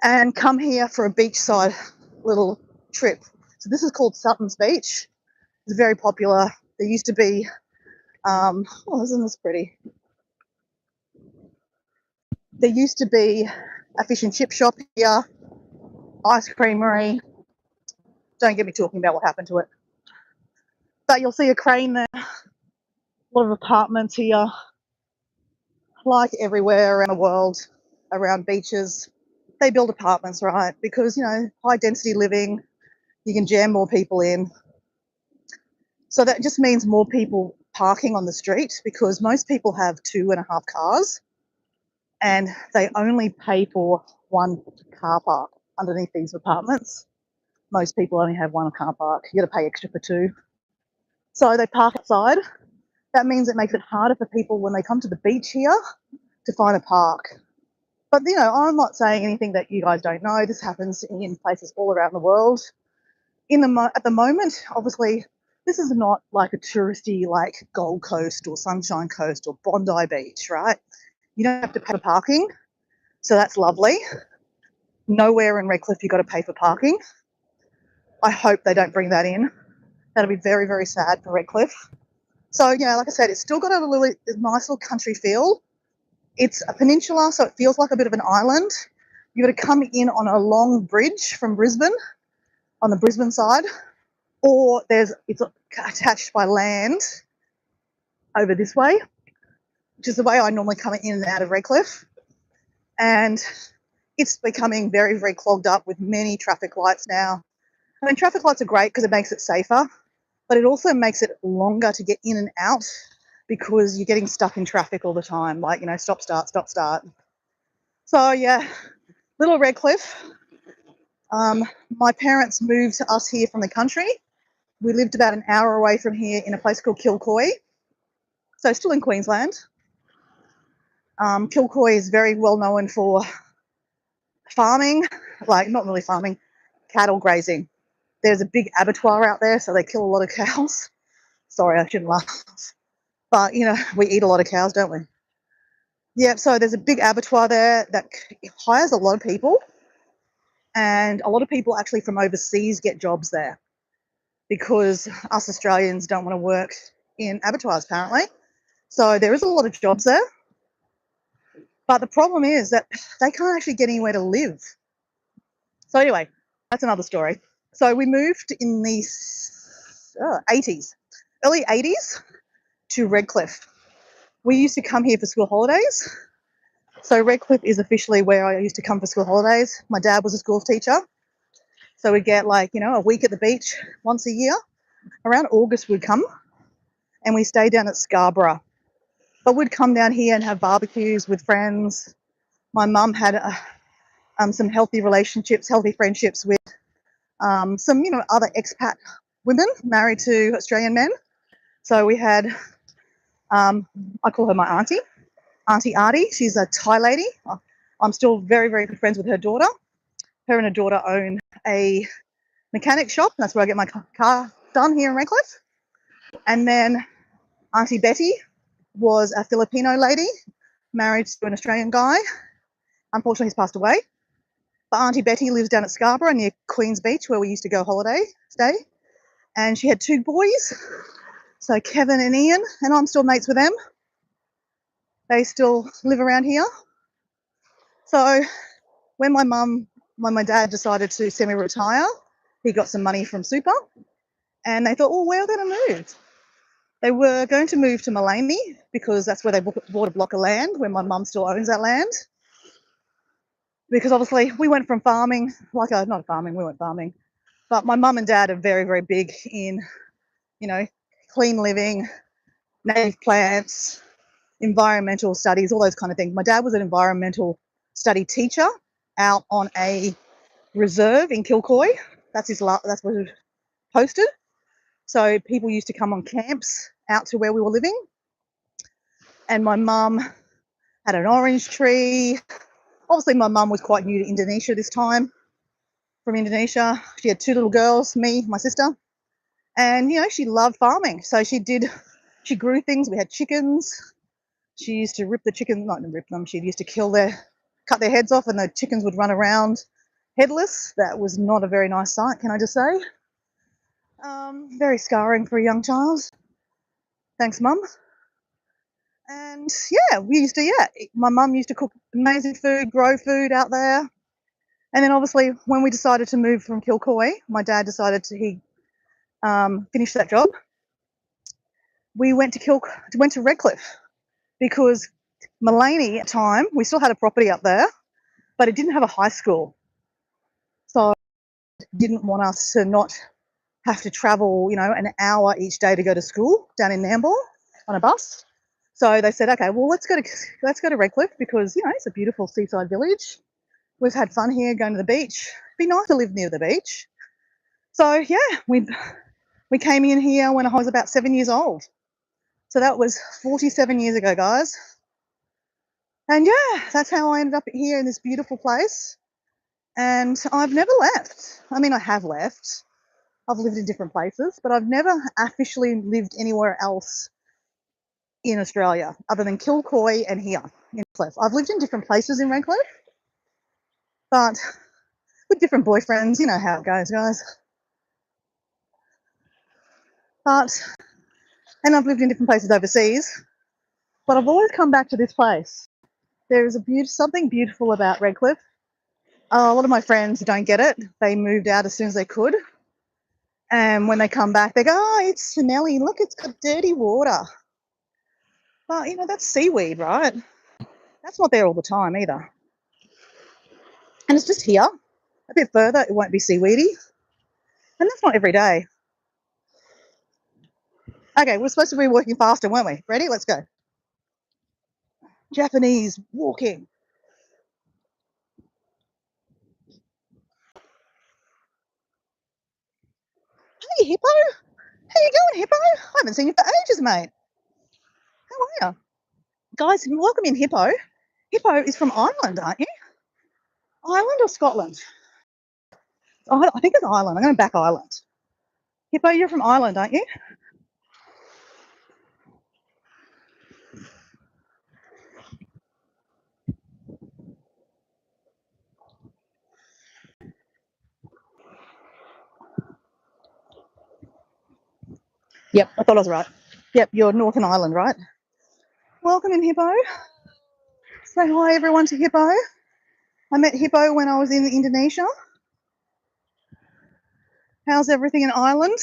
And come here for a beachside little trip. So this is called Sutton's Beach. It's very popular. There used to be, oh, isn't this pretty? There used to be a fish and chip shop here, ice creamery. Don't get me talking about what happened to it. But you'll see a crane there, a lot of apartments here, like everywhere around the world, around beaches. They build apartments, right? Because, you know, high density living, you can jam more people in. So that just means more people parking on the street because most people have 2.5 cars and they only pay for one car park underneath these apartments. Most people only have one car park. You got to pay extra for two. So they park outside. That means it makes it harder for people when they come to the beach here to find a park. But, you know, I'm not saying anything that you guys don't know. This happens in places all around the world. At the moment, obviously, this is not like a touristy like Gold Coast or Sunshine Coast or Bondi Beach, right? You don't have to pay for parking, so that's lovely. Nowhere in Redcliffe you got to pay for parking. I hope they don't bring that in. That'll be very, very sad for Redcliffe. So, yeah, like I said, it's still got a nice little country feel. It's a peninsula, so it feels like a bit of an island. You've got to come in on a long bridge from Brisbane, on the Brisbane side, or it's attached by land over this way, which is the way I normally come in and out of Redcliffe. And it's becoming very, very clogged up with many traffic lights now. I mean, traffic lights are great because it makes it safer, but it also makes it longer to get in and out because you're getting stuck in traffic all the time, like, you know, stop, start, stop, start. So, yeah, little Redcliffe. My parents moved us here from the country. We lived about an hour away from here in a place called Kilcoy, so still in Queensland. Kilcoy is very well known for farming, like not really farming, cattle grazing. There's a big abattoir out there, so they kill a lot of cows. Sorry, I shouldn't laugh. But, you know, we eat a lot of cows, don't we? Yeah, so there's a big abattoir there that hires a lot of people. And a lot of people actually from overseas get jobs there because us Australians don't want to work in abattoirs, apparently. So there is a lot of jobs there. But the problem is that they can't actually get anywhere to live. So anyway, that's another story. So we moved in the 80s, early 80s to Redcliffe. We used to come here for school holidays. So Redcliffe is officially where I used to come for school holidays. My dad was a school teacher. So we'd get like, you know, a week at the beach once a year. Around August we'd come and we stayed down at Scarborough. But we'd come down here and have barbecues with friends. My mum had some healthy relationships, healthy friendships with some, you know, other expat women married to Australian men. So we had, I call her my auntie, Auntie Artie. She's a Thai lady. I'm still very, very good friends with her daughter. Her and her daughter own a mechanic shop. That's where I get my car done here in Redcliffe. And then Auntie Betty was a Filipino lady married to an Australian guy. Unfortunately, he's passed away. But Auntie Betty lives down at Scarborough near Queen's Beach where we used to go stay. And she had 2 boys. So Kevin and Ian, and I'm still mates with them. They still live around here. So when my dad decided to semi-retire, he got some money from super and they thought, oh, where are they going to move? They were going to move to Maleny because that's where they bought a block of land where my mum still owns that land. Because obviously we went from farming, we weren't farming, but my mum and dad are very, very big in, you know, clean living, native plants, environmental studies, all those kind of things. My dad was an environmental study teacher out on a reserve in Kilcoy. That's where he posted. So people used to come on camps out to where we were living. And my mum had an orange tree. Obviously, my mum was quite new to Indonesia this time, from Indonesia. She had 2 little girls, me, my sister. And, you know, she loved farming. So she grew things. We had chickens. She used to rip the chickens, not rip them, she used to cut their heads off and the chickens would run around headless. That was not a very nice sight, can I just say? Very scarring for a young child. Thanks, Mum. And yeah, we used to, my mum used to cook amazing food, grow food out there. And then obviously when we decided to move from Kilcoy, my dad decided he finished that job. We went to Redcliffe because Mullaney at the time, we still had a property up there, but it didn't have a high school. So it didn't want us to not have to travel, an hour each day to go to school down in Nambour on a bus. So they said, okay, well, let's go to Redcliffe because, it's a beautiful seaside village. We've had fun here going to the beach. It'd be nice to live near the beach. So yeah, we came in here when I was about 7 years old. So that was 47 years ago, guys. And yeah, that's how I ended up here in this beautiful place. And I've never left. I mean, I have left. I've lived in different places, but I've never officially lived anywhere else in Australia other than Kilcoy and here in Redcliffe. I've lived in different places in Redcliffe, but with different boyfriends, you know how it goes, guys. And I've lived in different places overseas, but I've always come back to this place. There is something beautiful about Redcliffe. A lot of my friends don't get it. They moved out as soon as they could. And when they come back, they go, oh, it's smelly. Look, it's got dirty water. Well, that's seaweed, right? That's not there all the time either. And it's just here. A bit further, it won't be seaweedy. And that's not every day. Okay, we're supposed to be working faster, weren't we? Ready? Let's go. Japanese walking. Hey, Hippo. How you going, Hippo? I haven't seen you for ages, mate. How are you? Guys, welcome in Hippo. Hippo is from Ireland, aren't you? Ireland or Scotland? Oh, I think it's Ireland. I'm going to back Ireland. Hippo, you're from Ireland, aren't you? Yep, I thought I was right. Yep, you're Northern Ireland, right? Welcome in, Hippo. Say hi, everyone, to Hippo. I met Hippo when I was in Indonesia. How's everything in Ireland?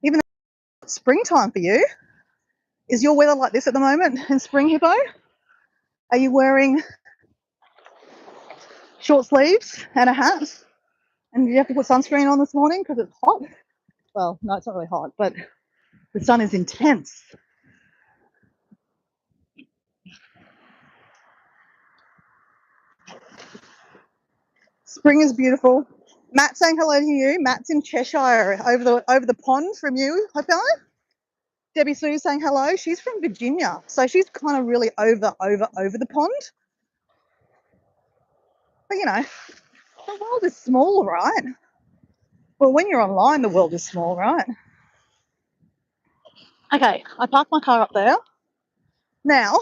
Even though it's springtime for you, is your weather like this at the moment in spring, Hippo? Are you wearing short sleeves and a hat? And do you have to put sunscreen on this morning because it's hot? Well, no, it's not really hot, but the sun is intense. Spring is beautiful. Matt saying hello to you. Matt's in Cheshire, over the pond from you, I feel like. Debbie Sue saying hello. She's from Virginia, so she's kind of really over the pond. But the world is small, right? Well, when you're online, the world is small, right? Okay, I parked my car up there. Now,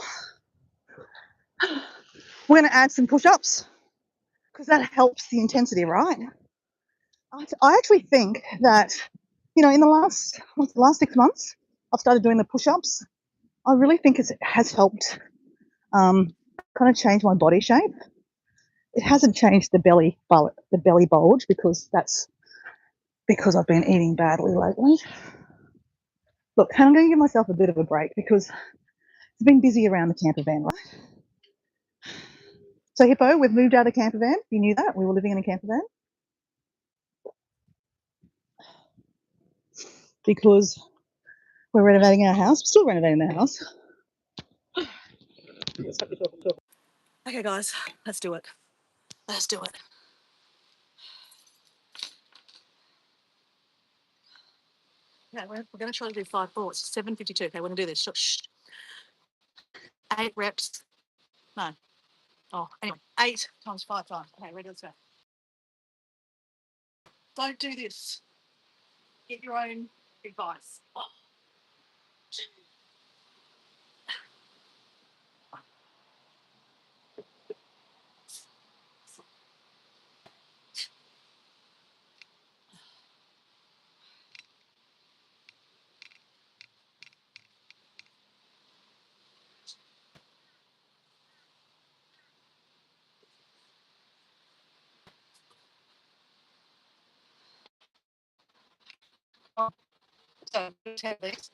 we're going to add some push-ups because that helps the intensity, right? I actually think that, in the last 6 months, I've started doing the push-ups. I really think it has helped kind of change my body shape. It hasn't changed the belly bulge because that's because I've been eating badly lately. Look, I'm going to give myself a bit of a break because it's been busy around the camper van, right? So Hippo, we've moved out of the camper van. You knew that? We were living in a camper van. Because we're renovating our house. We're still renovating the house. Okay, guys, let's do it. Let's do it. Yeah, we're going to try to do 5 4. It's 7:52. Okay, we're going to do this. Shh. 8 reps. No. Oh, anyway, 8 times 5 times. Okay, ready, let's go. Don't do this. Get your own advice. Oh. Oh, so 10 of these.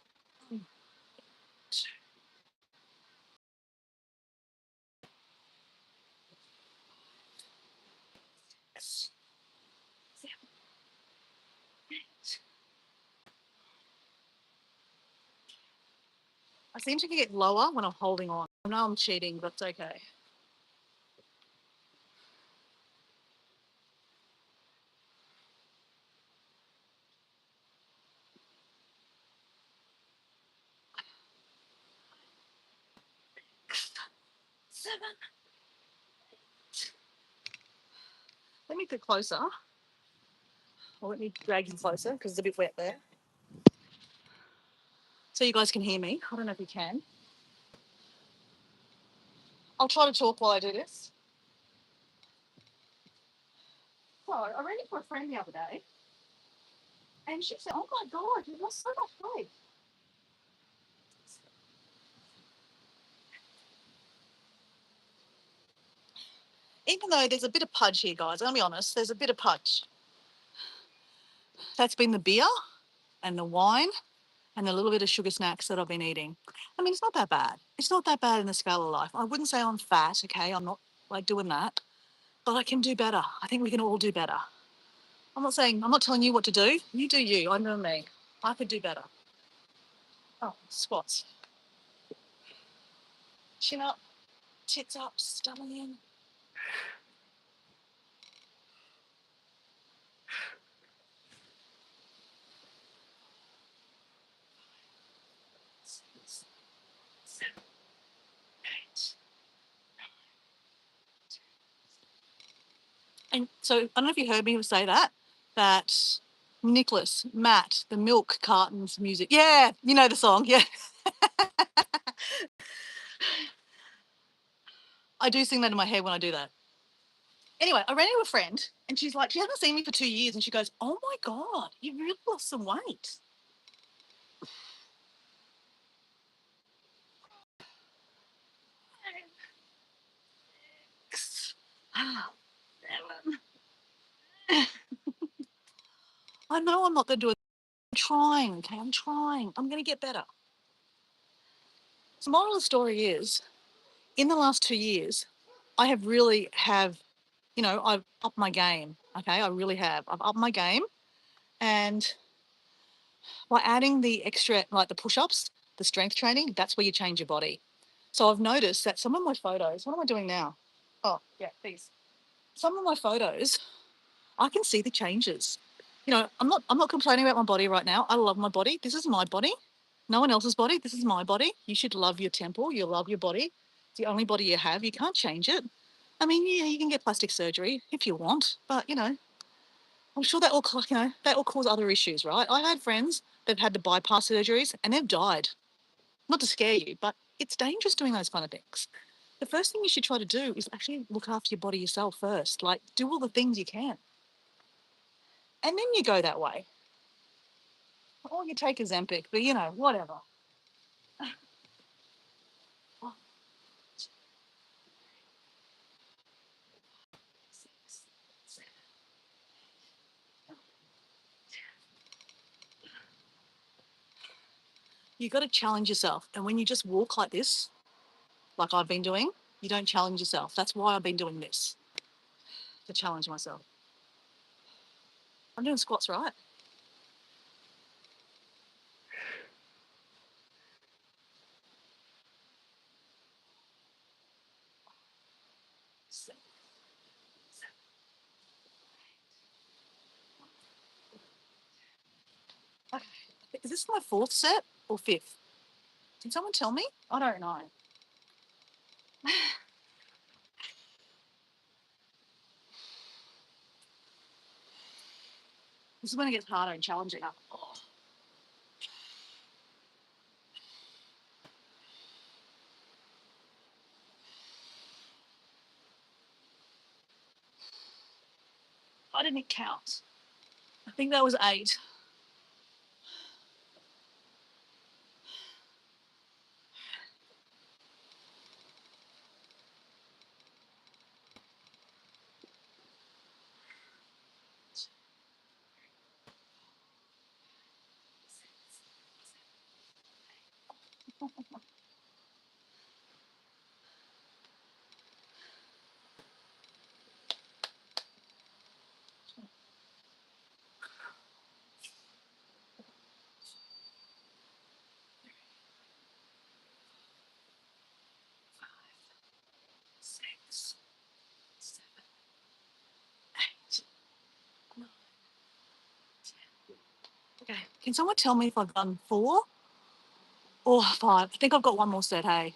I seem to get lower when I'm holding on. I know I'm cheating, but it's okay. Seven. Let me get closer. Or let me drag you closer because it's a bit wet there. So you guys can hear me. I don't know if you can. I'll try to talk while I do this. So I ran into a friend the other day and she said, "Oh my God, you lost so much weight." Even though there's a bit of pudge here, guys, I'll be honest, there's a bit of pudge. That's been the beer and the wine and the little bit of sugar snacks that I've been eating. I mean, it's not that bad. It's not that bad in the scale of life. I wouldn't say I'm fat, okay? I'm not like doing that, but I can do better. I think we can all do better. I'm not telling you what to do. You do you. I know me. I could do better. Oh, squats. Chin up, tits up, stomach in. Six, seven, eight. And so I don't know if you heard me say that Nicholas, Matt, the milk cartons music. Yeah, you know the song. Yeah. I do sing that in my head when I do that. Anyway, I ran into a friend and she's like, she hasn't seen me for 2 years. And she goes, "Oh my God, you really lost some weight." I know I'm not going to do it. I'm trying, okay? I'm trying. I'm going to get better. So, moral of the story is, in the last 2 years, I have really have, I've upped my game. Okay, I really have. I've upped my game, and by adding the extra, like the push-ups, the strength training, that's where you change your body. So I've noticed that some of my photos. What am I doing now? Oh, yeah, these. Some of my photos, I can see the changes. I'm not complaining about my body right now. I love my body. This is my body. No one else's body. This is my body. You should love your temple. You love your body. It's the only body you have. You can't change it. I mean, yeah, you can get plastic surgery if you want, but I'm sure that will cause other issues, right? I had friends that've had the bypass surgeries and they've died. Not to scare you, but it's dangerous doing those kind of things. The first thing you should try to do is actually look after your body yourself first. Like, do all the things you can. And then you go that way. Or you take Ozempic, but whatever. You got to challenge yourself. And when you just walk like this, like I've been doing, you don't challenge yourself. That's why I've been doing this, to challenge myself. I'm doing squats, right? Okay. Is this my fourth set or fifth? Can someone tell me? I don't know. This is when it gets harder and challenging. Oh, I didn't count. I think that was 8. 6, 7, 8, 9, 10. Okay, can someone tell me if I've done 4 or 5? I think I've got one more set, hey.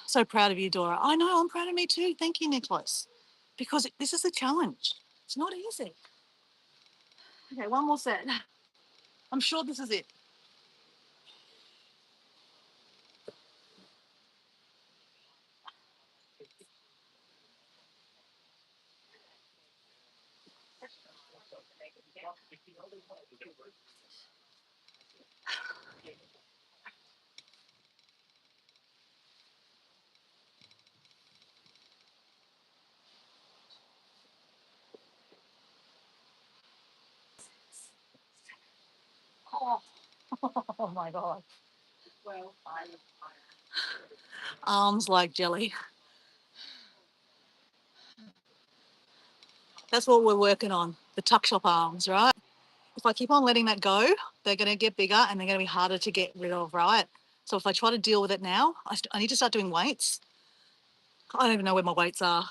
So proud of you, Dora. I know, I'm proud of me too. Thank you, Nicholas. Because this is a challenge. It's not easy. Okay, one more set. I'm sure this is it. Oh, oh my God. Arms like jelly. That's what we're working on, the tuck shop arms, right? If I keep on letting that go, they're going to get bigger and they're going to be harder to get rid of, right? So if I try to deal with it now, I need to start doing weights. I don't even know where my weights are.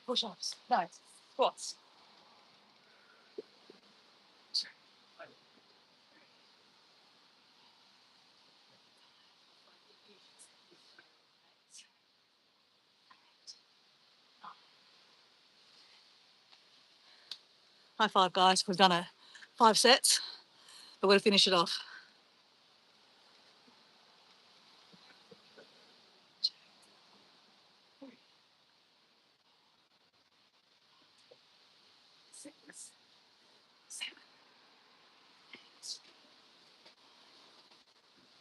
Push-ups, no, squats. High five, guys. We've done it. 5 sets, but we're going to finish it off. 6, 7,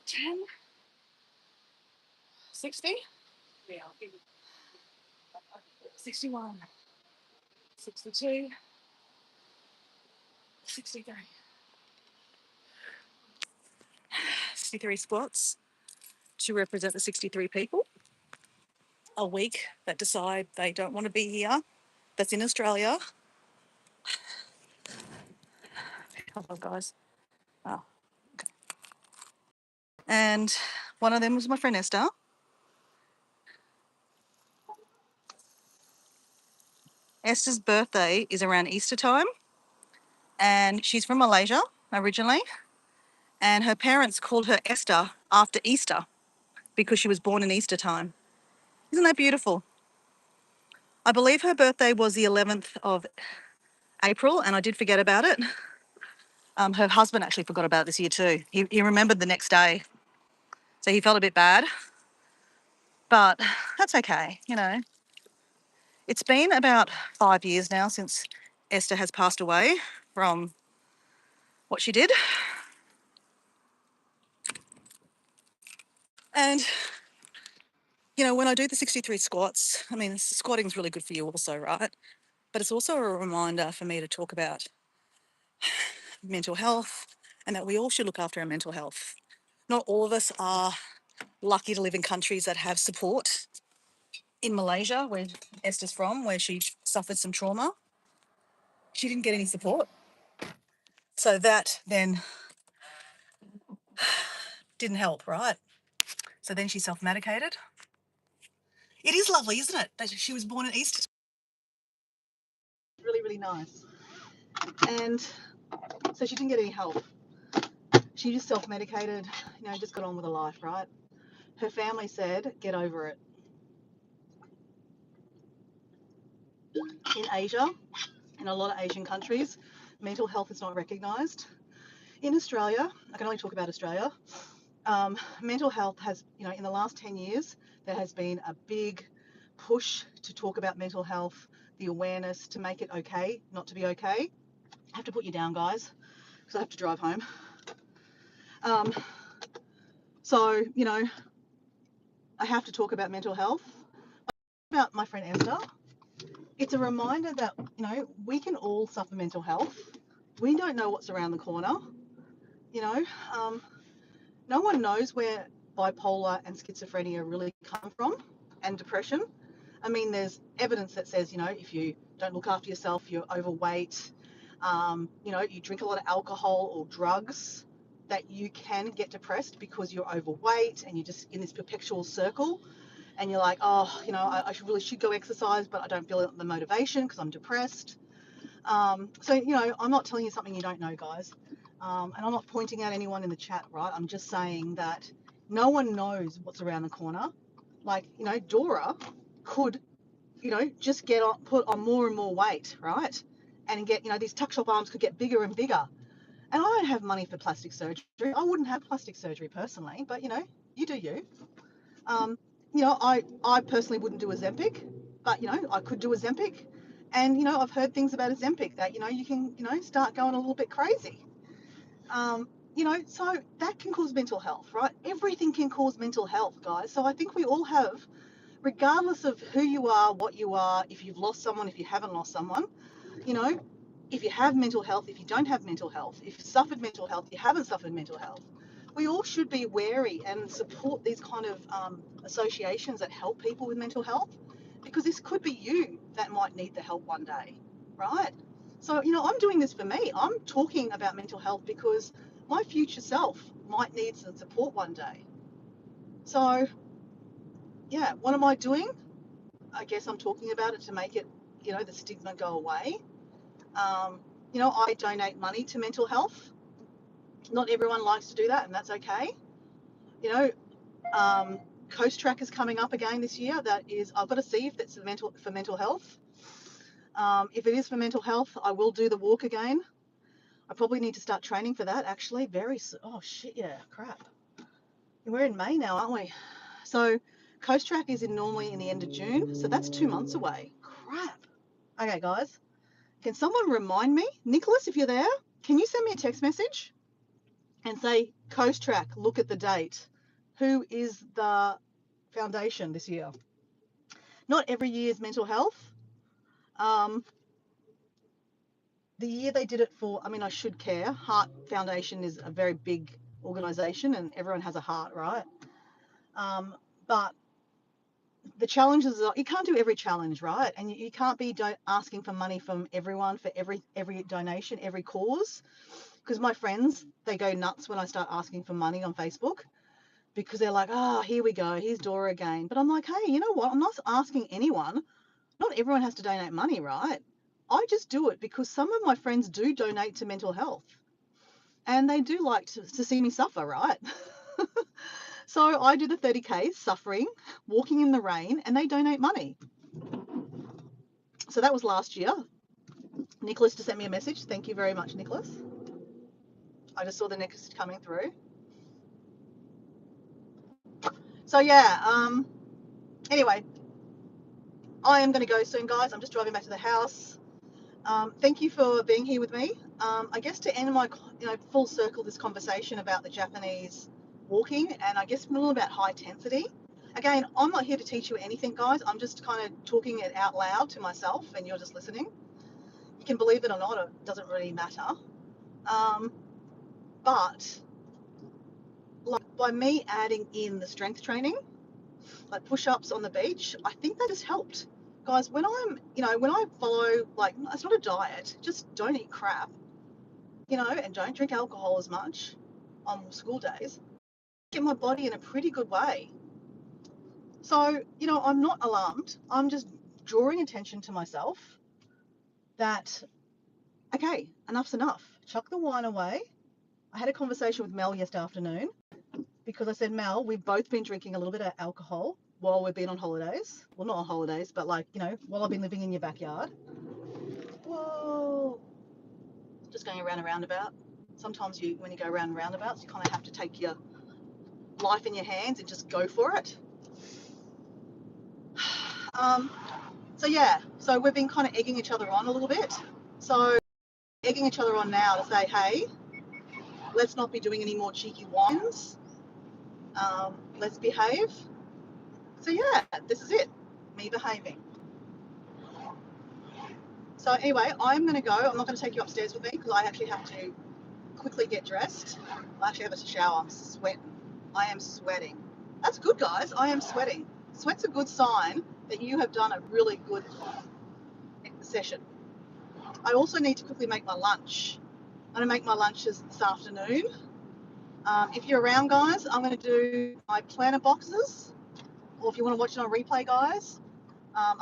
10, 60, 61, 62, 63. 63 squats to represent the 63 people a week that decide they don't want to be here. That's in Australia. Hello, guys. Oh, okay. And one of them was my friend Esther. Esther's birthday is around Easter time, and she's from Malaysia originally. And her parents called her Esther after Easter because she was born in Easter time. Isn't that beautiful? I believe her birthday was the 11th of April, and I did forget about it. Her husband actually forgot about it this year too. He remembered the next day, so he felt a bit bad. But that's okay, you know. It's been about 5 years now since Esther has passed away from what she did. And, you know, when I do the 63 squats, I mean, squatting is really good for you also, right? But it's also a reminder for me to talk about mental health and that we all should look after our mental health. Not all of us are lucky to live in countries that have support. In Malaysia, where Esther's from, where she suffered some trauma, she didn't get any support. So that then didn't help, right? So then she self-medicated. It is lovely, isn't it, that she was born in Easter? Really, really nice. And so she didn't get any help. She just self-medicated, you know, just got on with her life, right? Her family said, get over it. In Asia, in a lot of Asian countries, mental health is not recognised. In Australia, I can only talk about Australia, mental health has, you know, in the last 10 years, there has been a big push to talk about mental health, the awareness to make it okay, not to be okay. I have to put you down, guys, because I have to drive home. So, you know, I have to talk about mental health. About my friend Esther, it's a reminder that, you know, we can all suffer mental health. We don't know what's around the corner, you know. no one knows where bipolar and schizophrenia really come from, and depression. I mean, there's evidence that says, if you don't look after yourself, you're overweight, you drink a lot of alcohol or drugs, that you can get depressed because you're overweight and you're just in this perpetual circle. And you're like, oh, I really should go exercise, but I don't feel the motivation because I'm depressed. So, I'm not telling you something you don't know, guys. And I'm not pointing out anyone in the chat, right? I'm just saying that no one knows what's around the corner. Like, Dora could, just put on more and more weight, right? And get, these tuck shop arms could get bigger and bigger. And I don't have money for plastic surgery. I wouldn't have plastic surgery personally, but, you do you. I personally wouldn't do Ozempic, but, I could do Ozempic. And, I've heard things about Ozempic that, you can, start going a little bit crazy. So that can cause mental health, right? Everything can cause mental health, guys. So I think we all have, regardless of who you are, what you are, if you've lost someone, if you haven't lost someone, if you have mental health, if you don't have mental health, if you've suffered mental health, you haven't suffered mental health, we all should be wary and support these kind of associations that help people with mental health, because this could be you that might need the help one day, right? So, I'm doing this for me. I'm talking about mental health because my future self might need some support one day. So, yeah, what am I doing? I guess I'm talking about it to make it, the stigma go away. I donate money to mental health. Not everyone likes to do that, and that's okay. Coast Track is coming up again this year. I've got to see if that's for mental health. If it is for mental health, I will do the walk again. I probably need to start training for that, actually. Oh, shit, yeah, crap. We're in May now, aren't we? So Coast Track is normally in the end of June, so that's 2 months away. Crap. Okay, guys, can someone remind me? Nicholas, if you're there, can you send me a text message and say, Coast Track, look at the date. Who is the foundation this year? Not every year is mental health. The year they did it for, I should care. Heart Foundation is a very big organization and everyone has a heart, right? But the challenges are, you can't do every challenge, right? And you can't be asking for money from everyone for every donation, every cause. Because my friends, they go nuts when I start asking for money on Facebook, because they're like, oh, here we go, here's Dora again. But I'm like, hey, you know what? I'm not asking anyone. Not everyone has to donate money, right? I just do it because some of my friends do donate to mental health. And they do like to see me suffer, right? So I do the 30K suffering, walking in the rain, and they donate money. So that was last year. Nicholas just sent me a message. Thank you very much, Nicholas. I just saw the next coming through. So yeah, anyway, I am going to go soon, guys. I'm just driving back to the house. Thank you for being here with me. I guess to end my, full circle this conversation about the Japanese walking, and I guess a little about high intensity. Again, I'm not here to teach you anything, guys. I'm just kind of talking it out loud to myself, and you're just listening. You can believe it or not, it doesn't really matter. But like by me adding in the strength training, like push-ups on the beach, I think that has helped. Guys, when I follow, like, it's not a diet, just don't eat crap, and don't drink alcohol as much on school days, get my body in a pretty good way. So, I'm not alarmed. I'm just drawing attention to myself that, okay, enough's enough. Chuck the wine away. I had a conversation with Mel yesterday afternoon because I said, Mel, we've both been drinking a little bit of alcohol while we've been on holidays. Well, not on holidays, but like, while I've been living in your backyard. Whoa. Just going around a roundabout. Sometimes when you go around roundabouts, you kind of have to take your life in your hands and just go for it. So yeah, so we've been kind of egging each other on a little bit. So egging each other on now to say, hey, let's not be doing any more cheeky wines. Let's behave. So yeah, this is it, me behaving. So anyway, I'm going to go. I'm not going to take you upstairs with me because I actually have to quickly get dressed. I actually have a shower. I'm sweating. I am sweating. That's good, guys. I am sweating. Sweat's a good sign that you have done a really good session. I also need to quickly make my lunch. I'm going to make my lunches this afternoon. If you're around, guys, I'm going to do my planner boxes, or if you want to watch it on replay, guys,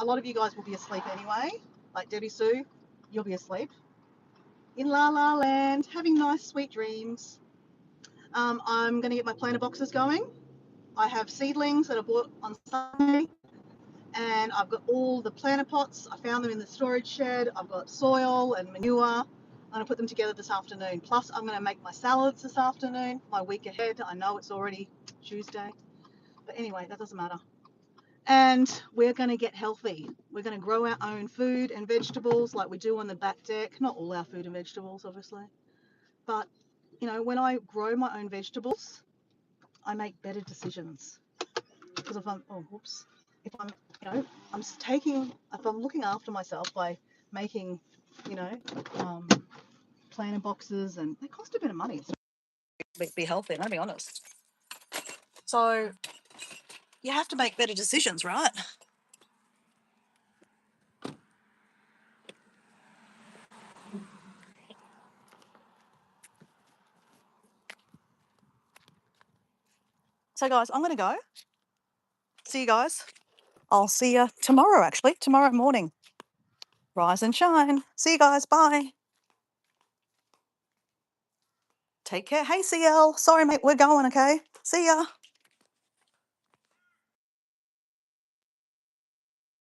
a lot of you guys will be asleep anyway. Like Debbie Sue, you'll be asleep in La La Land, having nice, sweet dreams. I'm going to get my planner boxes going. I have seedlings that I bought on Sunday, and I've got all the planter pots. I found them in the storage shed. I've got soil and manure. I'm going to put them together this afternoon. Plus, I'm going to make my salads this afternoon, my week ahead. I know it's already Tuesday, but anyway, that doesn't matter. And we're going to get healthy. We're going to grow our own food and vegetables like we do on the back deck. Not all our food and vegetables, obviously. But, you know, when I grow my own vegetables, I make better decisions. Because if I'm, if I'm, if I'm looking after myself by making, you know, planter boxes, and they cost a bit of money. Be healthy, I'll be honest. So you have to make better decisions, right? So guys, I'm going to go. See you guys. I'll see you tomorrow, actually, tomorrow morning. Rise and shine. See you guys. Bye. Take care. Hey, CL. Sorry, mate. We're going, okay? See ya.